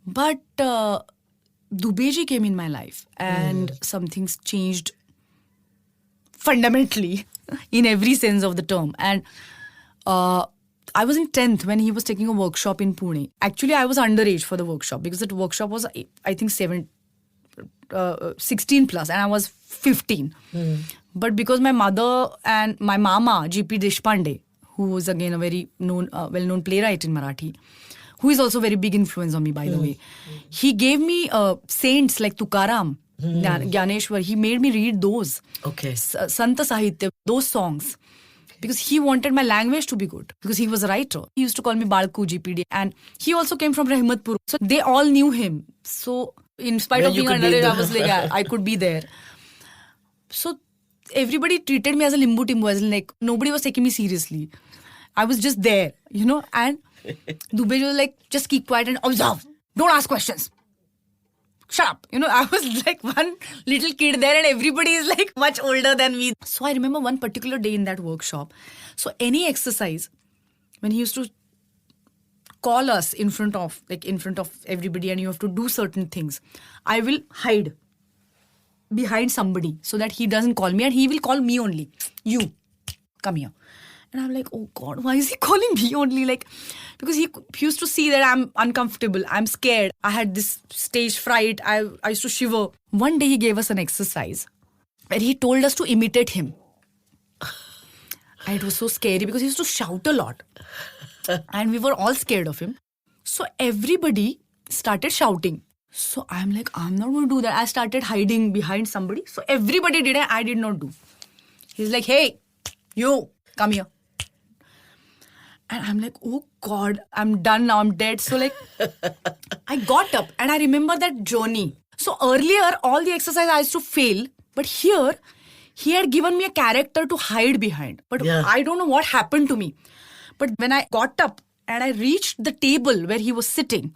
But Dubeji came in my life and some things changed fundamentally in every sense of the term. And I was in 10th when he was taking a workshop in Pune. Actually, I was underage for the workshop because the workshop was, I think, 16 plus and I was 15. But because my mother and my mama, G.P. Deshpande, who was again a very well-known playwright in Marathi, who is also a very big influence on me, by the way, he gave me saints like Tukaram, Gyaneshwar. He made me read those. Okay. Santa Sahitya, those songs. Because he wanted my language to be good. Because he was a writer. He used to call me Balku GPD. And he also came from Rahmatpur. So they all knew him. So in spite of being underage, I was like, I could be there. So everybody treated me as a limbu timbu, as like nobody was taking me seriously. I was just there, and Dubeji was like, just keep quiet and observe. Don't ask questions. Shut up. I was like one little kid there and everybody is like much older than me. So I remember one particular day in that workshop. So any exercise, when he used to call us in front of everybody and you have to do certain things, I will hide behind somebody so that he doesn't call me and he will call me only. You, come here. And I'm like, oh God, why is he calling me only? Like, because he used to see that I'm uncomfortable, I'm scared. I had this stage fright. I used to shiver. One day he gave us an exercise where he told us to imitate him. And it was so scary because he used to shout a lot. And we were all scared of him. So everybody started shouting. So I'm like, I'm not going to do that. I started hiding behind somebody. So everybody did and I did not do. He's like, hey, you, come here. And I'm like, oh God, I'm done now, I'm dead. So like, I got up and I remember that journey. So earlier, all the exercise I used to fail. But here, he had given me a character to hide behind. But I don't know what happened to me. But when I got up and I reached the table where he was sitting,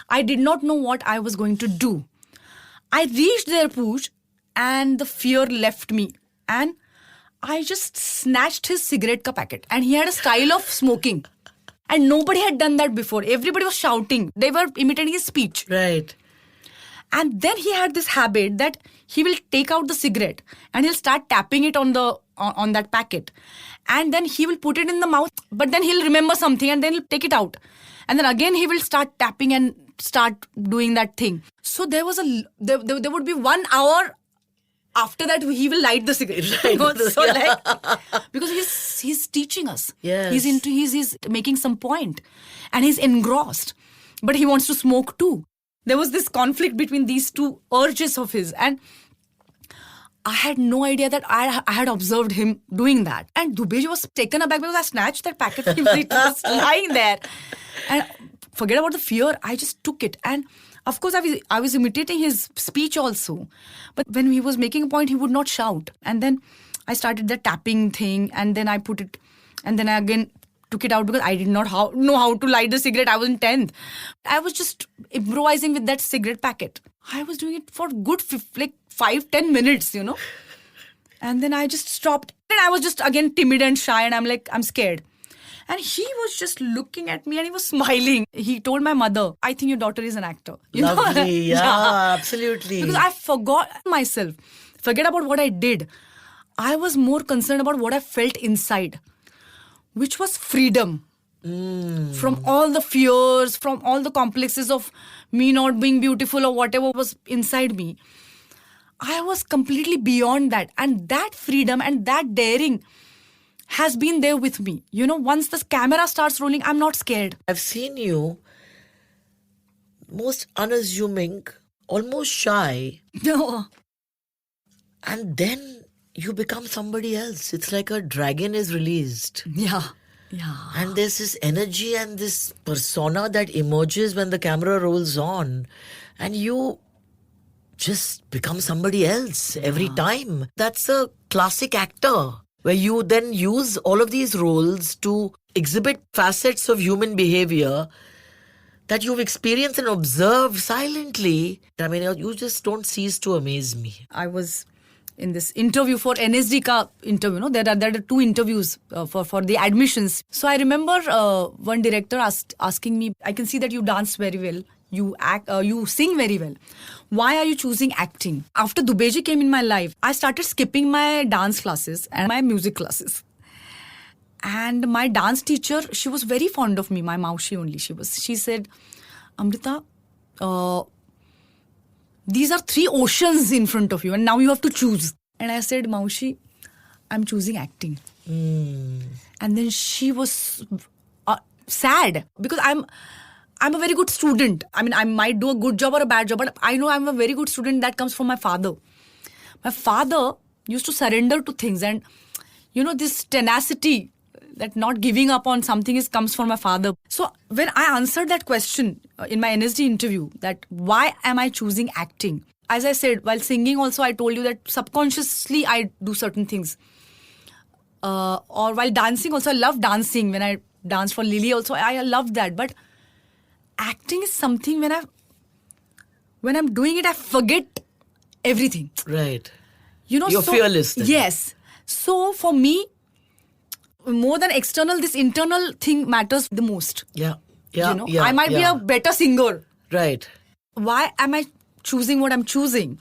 I did not know what I was going to do. I reached there, Pooch, and the fear left me. And I just snatched his cigarette ka packet. And he had a style of smoking. And nobody had done that before. Everybody was shouting. They were imitating his speech. Right. And then he had this habit that he will take out the cigarette and he'll start tapping it on that packet. And then he will put it in the mouth, but then he'll remember something and then he'll take it out. And then again he will start tapping and start doing that thing. So there would be 1 hour after that he will light the cigarette. Right. So like, because he's teaching us. Yes. He's making some point and he's engrossed. But he wants to smoke too. There was this conflict between these two urges of his, and I had no idea that I had observed him doing that. And Dubeji was taken aback because I snatched that packet from him. It was lying there. And forget about the fear, I just took it. And of course, I was imitating his speech also. But when he was making a point, he would not shout. And then I started the tapping thing, and then I put it, and then I again took it out because I did not know how to light the cigarette. I was in 10th. I was just improvising with that cigarette packet. I was doing it for good 5-10 minutes, you know. And then I just stopped. And I was just again timid and shy, and I'm like, I'm scared. And he was just looking at me and he was smiling. He told my mother, I think your daughter is an actor. You know? Lovely. Yeah, absolutely. Because I forgot myself. Forget about what I did. I was more concerned about what I felt inside, which was freedom. From all the fears, from all the complexes of me not being beautiful or whatever was inside me. I was completely beyond that. And that freedom and that daring has been there with me. You know, once the camera starts rolling, I'm not scared. I've seen you most unassuming, almost shy, No. and then you become somebody else. It's like a dragon is released. Yeah. And there's this energy and this persona that emerges when the camera rolls on. And you just become somebody else every time. That's a classic actor, where you then use all of these roles to exhibit facets of human behavior that you've experienced and observed silently. I mean, you just don't cease to amaze me. I was in this interview for NSD ka interview. No? There are 2 interviews for the admissions. So I remember one director asking me, I can see that you dance very well. You act, you sing very well. Why are you choosing acting? After Dubeji came in my life, I started skipping my dance classes and my music classes. And my dance teacher, she was very fond of me, my Maushi only. She said, Amrita, these are 3 oceans in front of you and now you have to choose. And I said, Maushi, I'm choosing acting. And then she was sad because I'm a very good student. I mean, I might do a good job or a bad job, but I know I'm a very good student. That comes from my father. My father used to surrender to things, and you know, this tenacity, that not giving up on something comes from my father. So when I answered that question in my NSD interview, that why am I choosing acting? As I said, while singing also, I told you that subconsciously I do certain things. Or while dancing also, I love dancing. When I danced for Lily also, I loved that. But acting is something when I'm doing it, I forget everything. Right. You know, You're fearless then. Yes. So for me, more than external, this internal thing matters the most. Yeah. You know, I might be a better singer. Right. Why am I choosing what I'm choosing?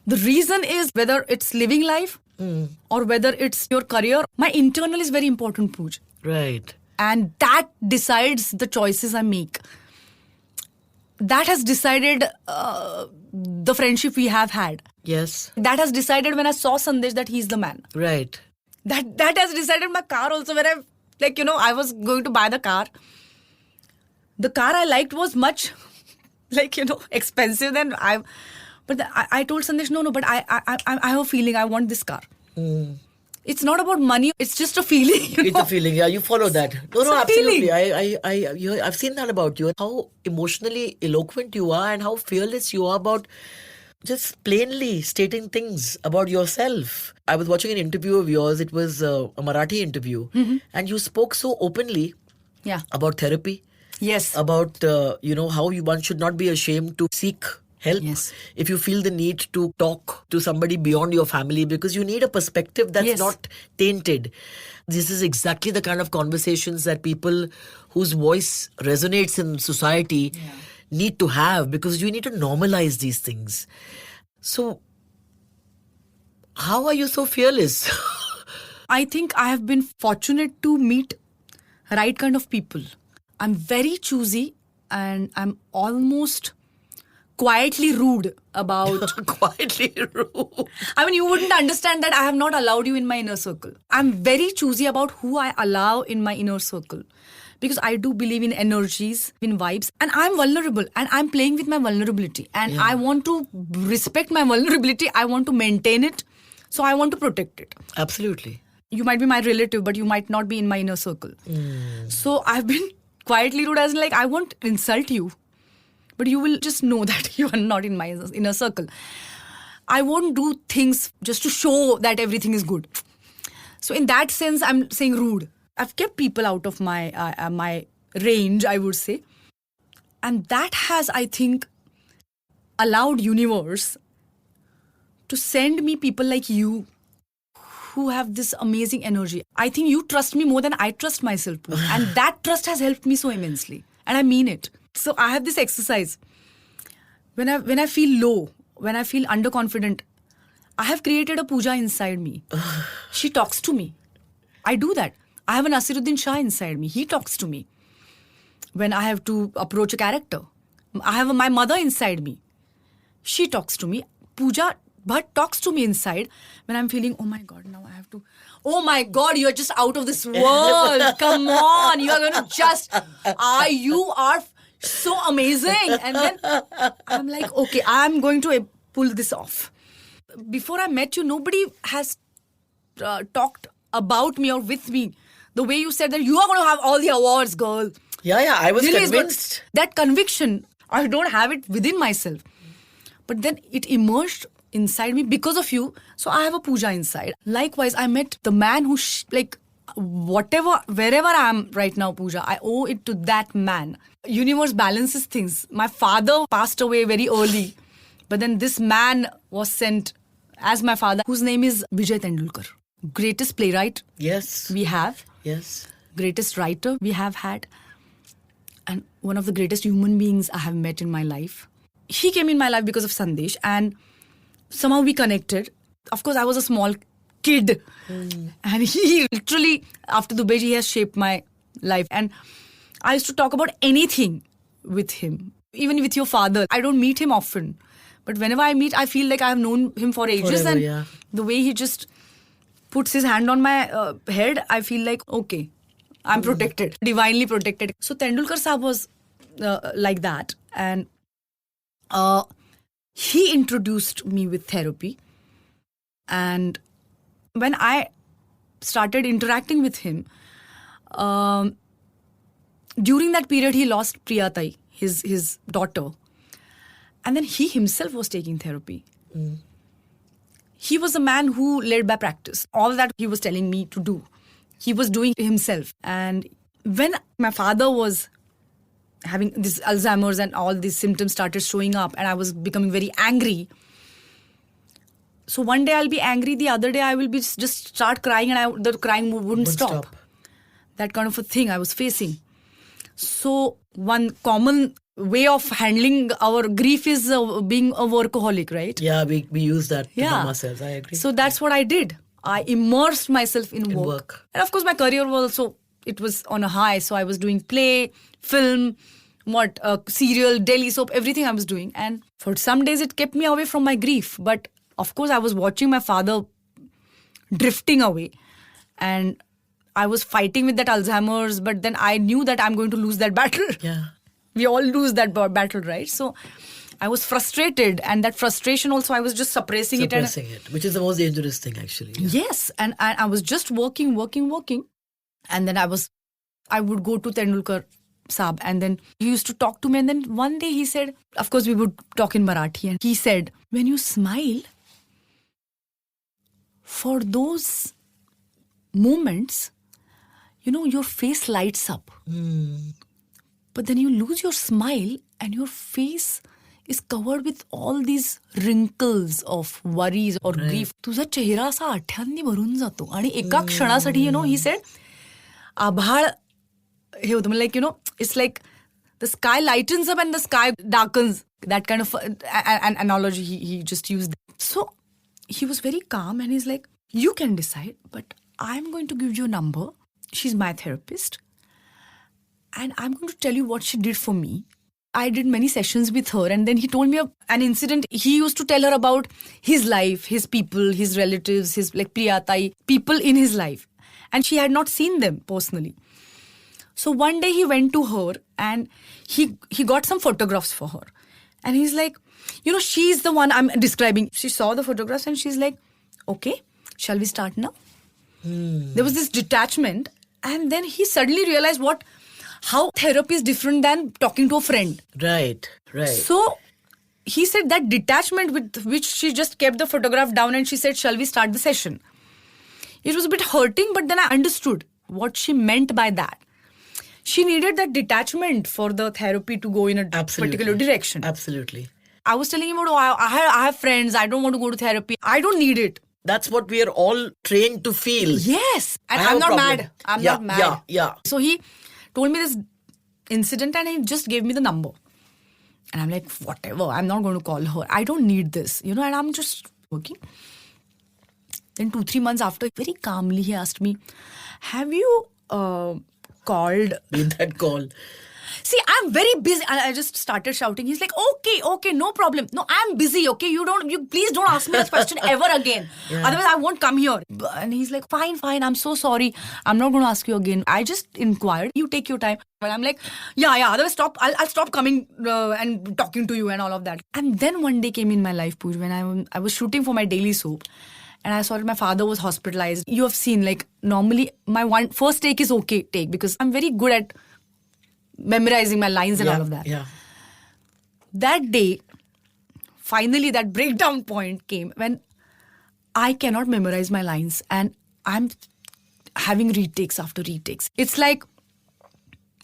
The reason is whether it's living life or whether it's your career. My internal is very important, Pooj. Right. And that decides the choices I make. That has decided the friendship we have had. Yes. That has decided when I saw Sandesh that he's the man. Right. That has decided my car also, where I was going to buy the car. The car I liked was much expensive than but I told Sandesh, no, but I have a feeling I want this car. It's not about money. It's just a feeling. It's a feeling. Yeah, you follow that. No, It's a absolutely. feeling. I've seen that about you. How emotionally eloquent you are and how fearless you are about just plainly stating things about yourself. I was watching an interview of yours. It was a Marathi interview. And you spoke so openly Yeah. about therapy. Yes. About how one should not be ashamed to seek help. Yes. If you feel the need to talk to somebody beyond your family, because you need a perspective that's Yes. not tainted. This is exactly the kind of conversations that people whose voice resonates in society need to have, because you need to normalize these things. So how are you so fearless? I think I have been fortunate to meet right kind of people. I'm very choosy and I'm almost quietly rude about. Quietly rude. I mean, you wouldn't understand that I have not allowed you in my inner circle. I'm very choosy about who I allow in my inner circle, because I do believe in energies, in vibes, and I'm vulnerable and I'm playing with my vulnerability. And I want to respect my vulnerability. I want to maintain it. So I want to protect it. Absolutely. You might be my relative, but you might not be in my inner circle. So I've been quietly rude, as in, like, I won't insult you, but you will just know that you are not in my inner circle. I won't do things just to show that everything is good. So in that sense, I'm saying rude. I've kept people out of my range, I would say. And that has, I think, allowed universe to send me people like you who have this amazing energy. I think you trust me more than I trust myself, Pooja. And that trust has helped me so immensely. And I mean it. So I have this exercise. When I feel low, when I feel underconfident, I have created a Pooja inside me. She talks to me. I do that. I have an Asiruddin Shah inside me. He talks to me. When I have to approach a character, I have my mother inside me. She talks to me. Pooja Bhatt talks to me inside when I'm feeling, oh my God, now I have to. Oh my God, you're just out of this world. Come on, you are going to just. You are so amazing. And then I'm like, okay, I'm going to pull this off. Before I met you, nobody has talked about me or with me the way you said that you are going to have all the awards, girl. Yeah, I was Really convinced. that conviction, I don't have it within myself. But then it emerged inside me because of you. So I have a Pooja inside. Likewise, I met the man who, wherever I am right now, Pooja, I owe it to that man. Universe balances things. My father passed away very early. But then this man was sent as my father, whose name is Vijay Tendulkar. Greatest playwright Yes. we have. Yes. Greatest writer we have had. And one of the greatest human beings I have met in my life. He came in my life because of Sandesh, and somehow we connected. Of course, I was a small kid. And he literally, after Dubai, he has shaped my life. And I used to talk about anything with him. Even with your father. I don't meet him often. But whenever I meet, I feel like I have known him for ages. Forever, and yeah. the way he just puts his hand on my head, I feel like, okay, I'm protected. Divinely protected. So Tendulkar Sahab was like that. And he introduced me with therapy. And when I started interacting with him, during that period, he lost Priyatai, his daughter. And then he himself was taking therapy. He was a man who led by practice. All that he was telling me to do, he was doing himself. And when my father was having this Alzheimer's and all these symptoms started showing up, and I was becoming very angry. So one day I'll be angry, the other day I will be just start crying, and the crying wouldn't stop. That kind of a thing I was facing. So one common way of handling our grief is being a workaholic, right? Yeah, we use that to numb ourselves. I agree. So that's what I did. I immersed myself in work. And of course my career was also, it was on a high. So I was doing play, film, serial, daily soap, everything I was doing. And for some days it kept me away from my grief. But of course I was watching my father drifting away. And I was fighting with that Alzheimer's. But then I knew that I'm going to lose that battle. Yeah. We all lose that battle, right? So I was frustrated, and that frustration also I was just suppressing it. Suppressing it, which is the most dangerous thing, actually. Yeah. Yes, and I was just working. And then I would go to Tendulkar Sahab, and then he used to talk to me. And then one day he said, of course we would talk in Marathi, and he said, when you smile, for those moments, your face lights up. But then you lose your smile and your face is covered with all these wrinkles of worries or grief. तुझा चेहरा असा आठ्यांनी भरून जातो आणि एका क्षणासाठी he said, आभाळ हे होतं like it's like the sky lightens up and the sky darkens. That kind of an analogy he just used. So he was very calm and he's like, you can decide, but I'm going to give you a number. She's my therapist. And I'm going to tell you what she did for me. I did many sessions with her, and then he told me an incident. He used to tell her about his life, his people, his relatives, his like Priyatai, people in his life. And she had not seen them personally. So one day he went to her and he got some photographs for her. And he's like, she's the one I'm describing. She saw the photographs and she's like, okay, shall we start now? There was this detachment. And then he suddenly realized how therapy is different than talking to a friend. Right. So he said that detachment with which she just kept the photograph down and she said, shall we start the session? It was a bit hurting, but then I understood what she meant by that. She needed that detachment for the therapy to go in a particular direction. Absolutely. I was telling him, I have friends, I don't want to go to therapy. I don't need it. That's what we are all trained to feel. Yes. And I'm not mad. I'm not mad. Yeah. So he told me this incident and he just gave me the number. And I'm like, whatever, I'm not going to call her. I don't need this, and I'm just working. Then 2-3 months after, very calmly he asked me, have you called? Made that call. See, I'm very busy. I just started shouting. He's like, okay, no problem. No, I'm busy, okay? You please don't ask me this question ever again. Yeah. Otherwise, I won't come here. And he's like, fine, I'm so sorry. I'm not going to ask you again. I just inquired. You take your time. And I'm like, yeah, otherwise I'll stop coming and talking to you and all of that. And then one day came in my life, Pooj, when I was shooting for my daily soap. And I saw that my father was hospitalized. You have seen, like, normally my first take is okay take because I'm very good at memorizing my lines and all of that. Yeah. That day, finally that breakdown point came when I cannot memorize my lines and I'm having retakes after retakes. It's like,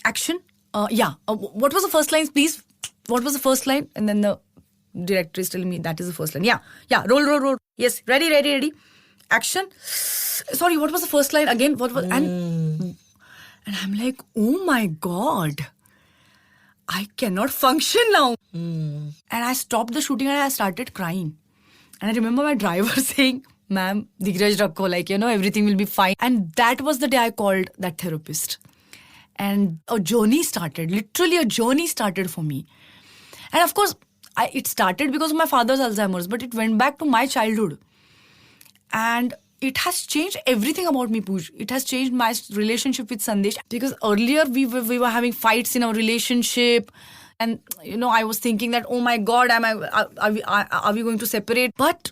action. What was the first line, please? What was the first line? And then the director is telling me that is the first line. Yeah. Roll. Yes, ready. Action. Sorry, what was the first line again? What was and I'm like, oh my God, I cannot function now. And I stopped the shooting and I started crying. And I remember my driver saying, ma'am, Digraj rakho, like, everything will be fine. And that was the day I called that therapist. And a journey started, literally a journey started for me. And of course, it started because of my father's Alzheimer's, but it went back to my childhood. And it has changed everything about me, Pooj. It has changed my relationship with Sandesh. Because earlier we were having fights in our relationship. And, I was thinking that, oh my God, are we going to separate? But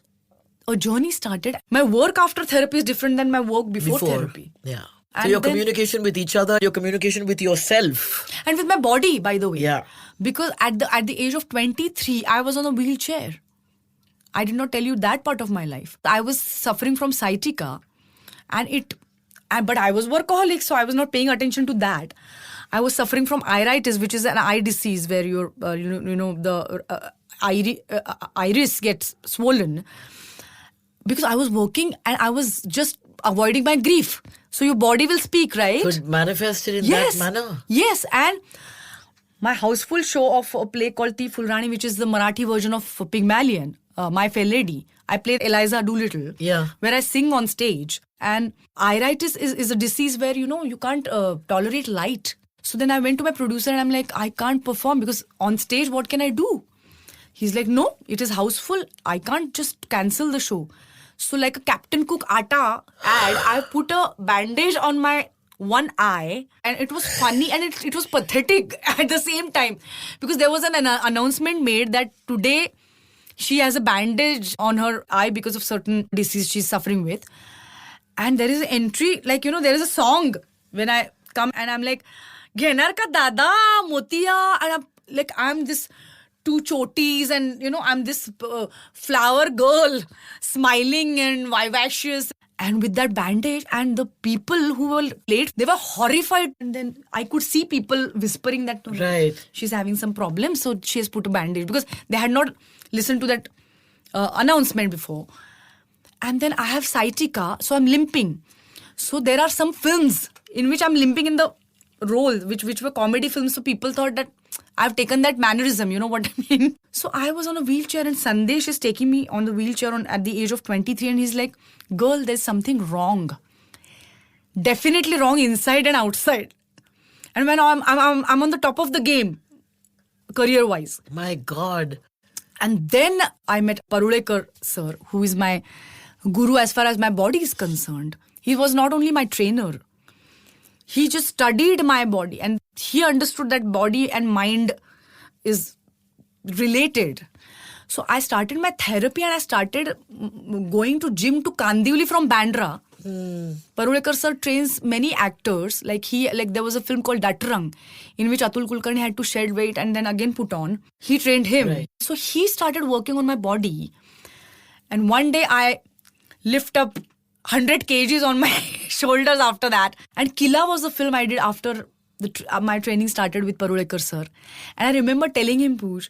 a journey started. My work after therapy is different than my work before therapy. Yeah. And so your communication with each other, your communication with yourself. And with my body, by the way. Yeah. Because at the age of 23, I was on a wheelchair. I did not tell you that part of my life. I was suffering from sciatica, but I was workaholic, so I was not paying attention to that. I was suffering from iritis, which is an eye disease where your the iris gets swollen. Because I was working and I was just avoiding my grief. So your body will speak, right? So it manifested in that manner. Yes, and my houseful show of a play called Thi Fulrani, which is the Marathi version of Pygmalion, My Fair Lady. I played Eliza Doolittle, where I sing on stage. And iritis is a disease where, you can't tolerate light. So then I went to my producer and I'm like, I can't perform because on stage, what can I do? He's like, no, it is houseful. I can't just cancel the show. So like a Captain Cook Atta ad, I put a bandage on my one eye and it was funny and it was pathetic at the same time. Because there was an announcement made that today she has a bandage on her eye because of certain disease she's suffering with. And there is an entry, like, there is a song when I come and I'm like, Ghenar ka dada, motiya. And I'm this two chotis and, I'm this flower girl smiling and vivacious. And with that bandage, and the people who were late, they were horrified. And then I could see people whispering that Right. she's having some problem, so she has put a bandage, because they had not listened to that announcement before. And then I have sciatica, so I'm limping. So there are some films in which I'm limping in the role, which were comedy films. So people thought that I've taken that mannerism, you know what I mean? So I was on a wheelchair, and Sandesh is taking me on the wheelchair at the age of 23, and he's like, girl, there's something wrong. Definitely wrong inside and outside. And when I'm on the top of the game, career-wise. My God. And then I met Parulekar sir, who is my guru as far as my body is concerned. He was not only my trainer. He just studied my body, and he understood that body and mind is related. So I started my therapy, and I started going to gym to Kandivali from Bandra. Parulekar sir trains many actors. Like there was a film called Datrang, in which Atul Kulkarni had to shed weight and then again put on. He trained him. Right. So he started working on my body. And one day I lift up 100 kgs on my shoulders after that. And Killa was the film I did after my training started with Parulekar sir. And I remember telling him, Pooj,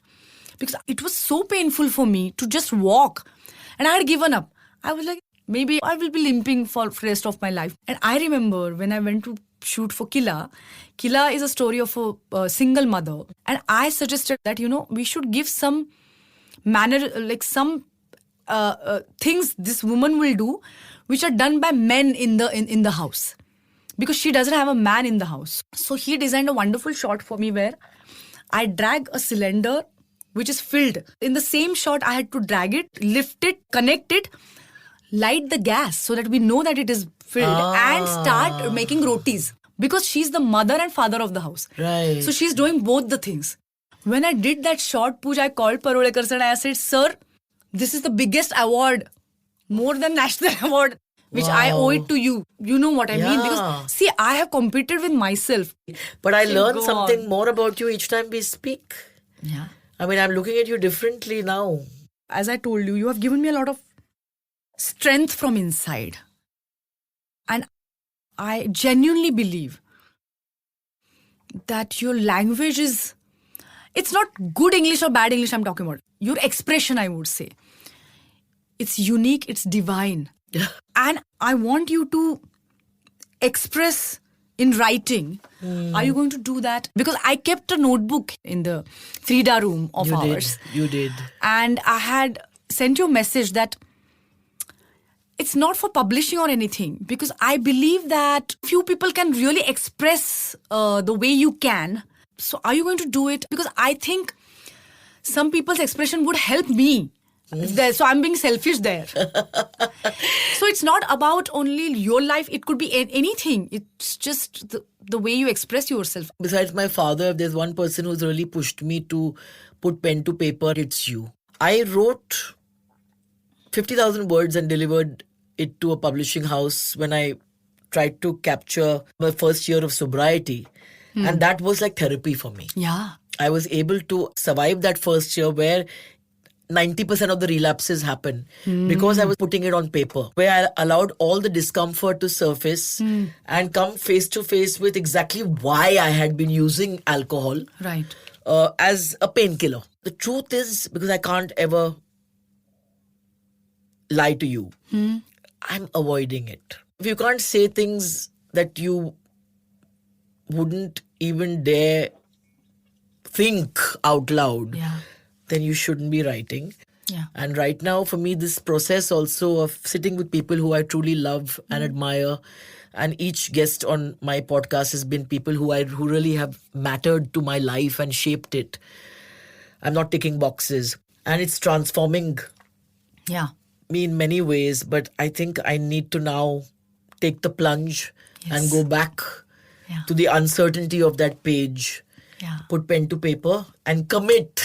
because it was so painful for me to just walk. And I had given up. I was like, maybe I will be limping for the rest of my life. And I remember when I went to shoot for Killa. Killa is a story of a single mother. And I suggested that, we should give some manner, like some things this woman will do, which are done by men in the house, because she doesn't have a man in the house. So he designed a wonderful shot for me where I drag a cylinder which is filled. In the same shot, I had to drag it, lift it, connect it, light the gas so that we know that it is filled, and start making rotis, because she's the mother and father of the house. Right. So she's doing both the things. When I did that shot, Pooj, I called Parulekar sir and I said, sir, this is the biggest award, more than national award, which I owe it to you. You know what I mean? Because, see, I have competed with myself. But I learn go something more about you each time we speak. Yeah. I mean, I'm looking at you differently now. As I told you, you have given me a lot of strength from inside. And I genuinely believe that your language is... It's not good English or bad English I'm talking about. Your expression, I would say. It's unique, it's divine. Yeah. And I want you to express in writing. Are you going to do that? Because I kept a notebook in the Frida room of ours. You did. And I had sent you a message that it's not for publishing or anything, because I believe that few people can really express the way you can. So are you going to do it? Because I think some people's expression would help me. So I'm being selfish there. So it's not about only your life. It could be anything. It's just the way you express yourself. Besides my father, if there's one person who's really pushed me to put pen to paper, it's you. I wrote 50,000 words and delivered it to a publishing house when I tried to capture my first year of sobriety. And that was like therapy for me. Yeah. I was able to survive that first year where 90% of the relapses happen because I was putting it on paper, where I allowed all the discomfort to surface and come face to face with exactly why I had been using alcohol Right. as a painkiller. The truth is, because I can't ever lie to you, I'm avoiding it. If you can't say things that you wouldn't even dare think out loud, Yeah. then you shouldn't be writing. Yeah. And right now, for me, this process also of sitting with people who I truly love and admire, and each guest on my podcast has been people who really have mattered to my life and shaped it. I'm not ticking boxes, and it's transforming Yeah. me in many ways. But I think I need to now take the plunge and Yes. go back Yeah. to the uncertainty of that page. Yeah. Put pen to paper and commit.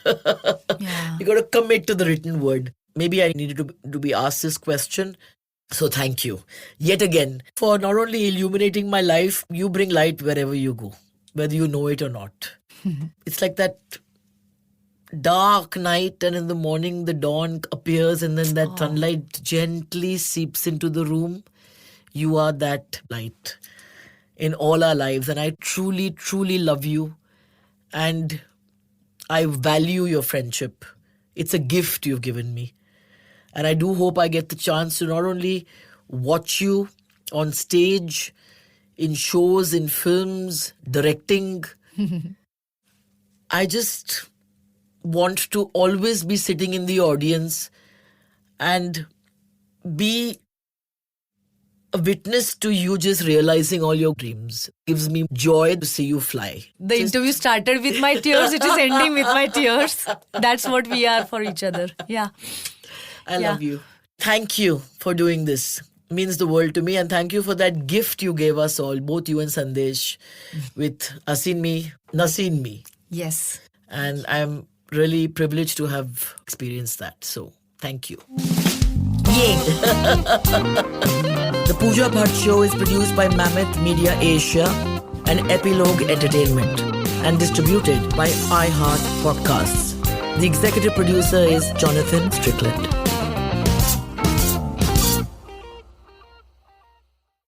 Yeah. You got to commit to the written word. Maybe I needed to be asked this question. So thank you yet again for not only illuminating my life, you bring light wherever you go, whether you know it or not. It's like that dark night and in the morning the dawn appears and then that sunlight gently seeps into the room. You are that light in all our lives, and I truly, truly love you, and I value your friendship. It's a gift you've given me. And I do hope I get the chance to not only watch you on stage, in shows, in films, directing. I just want to always be sitting in the audience and be a witness to you just realizing all your dreams. Gives me joy to see you fly. The interview started with my tears. It is ending with my tears. That's what we are for each other. Yeah. I love you. Thank you for doing this. Means the world to me. And thank you for that gift you gave us all, both you and Sandesh, with Asin Me, Nasin Me. Yes. And I'm really privileged to have experienced that. So, thank you. Yay! The Pooja Bhatt Show is produced by Mammoth Media Asia and Epilogue Entertainment and distributed by iHeart Podcasts. The executive producer is Jonathan Strickland.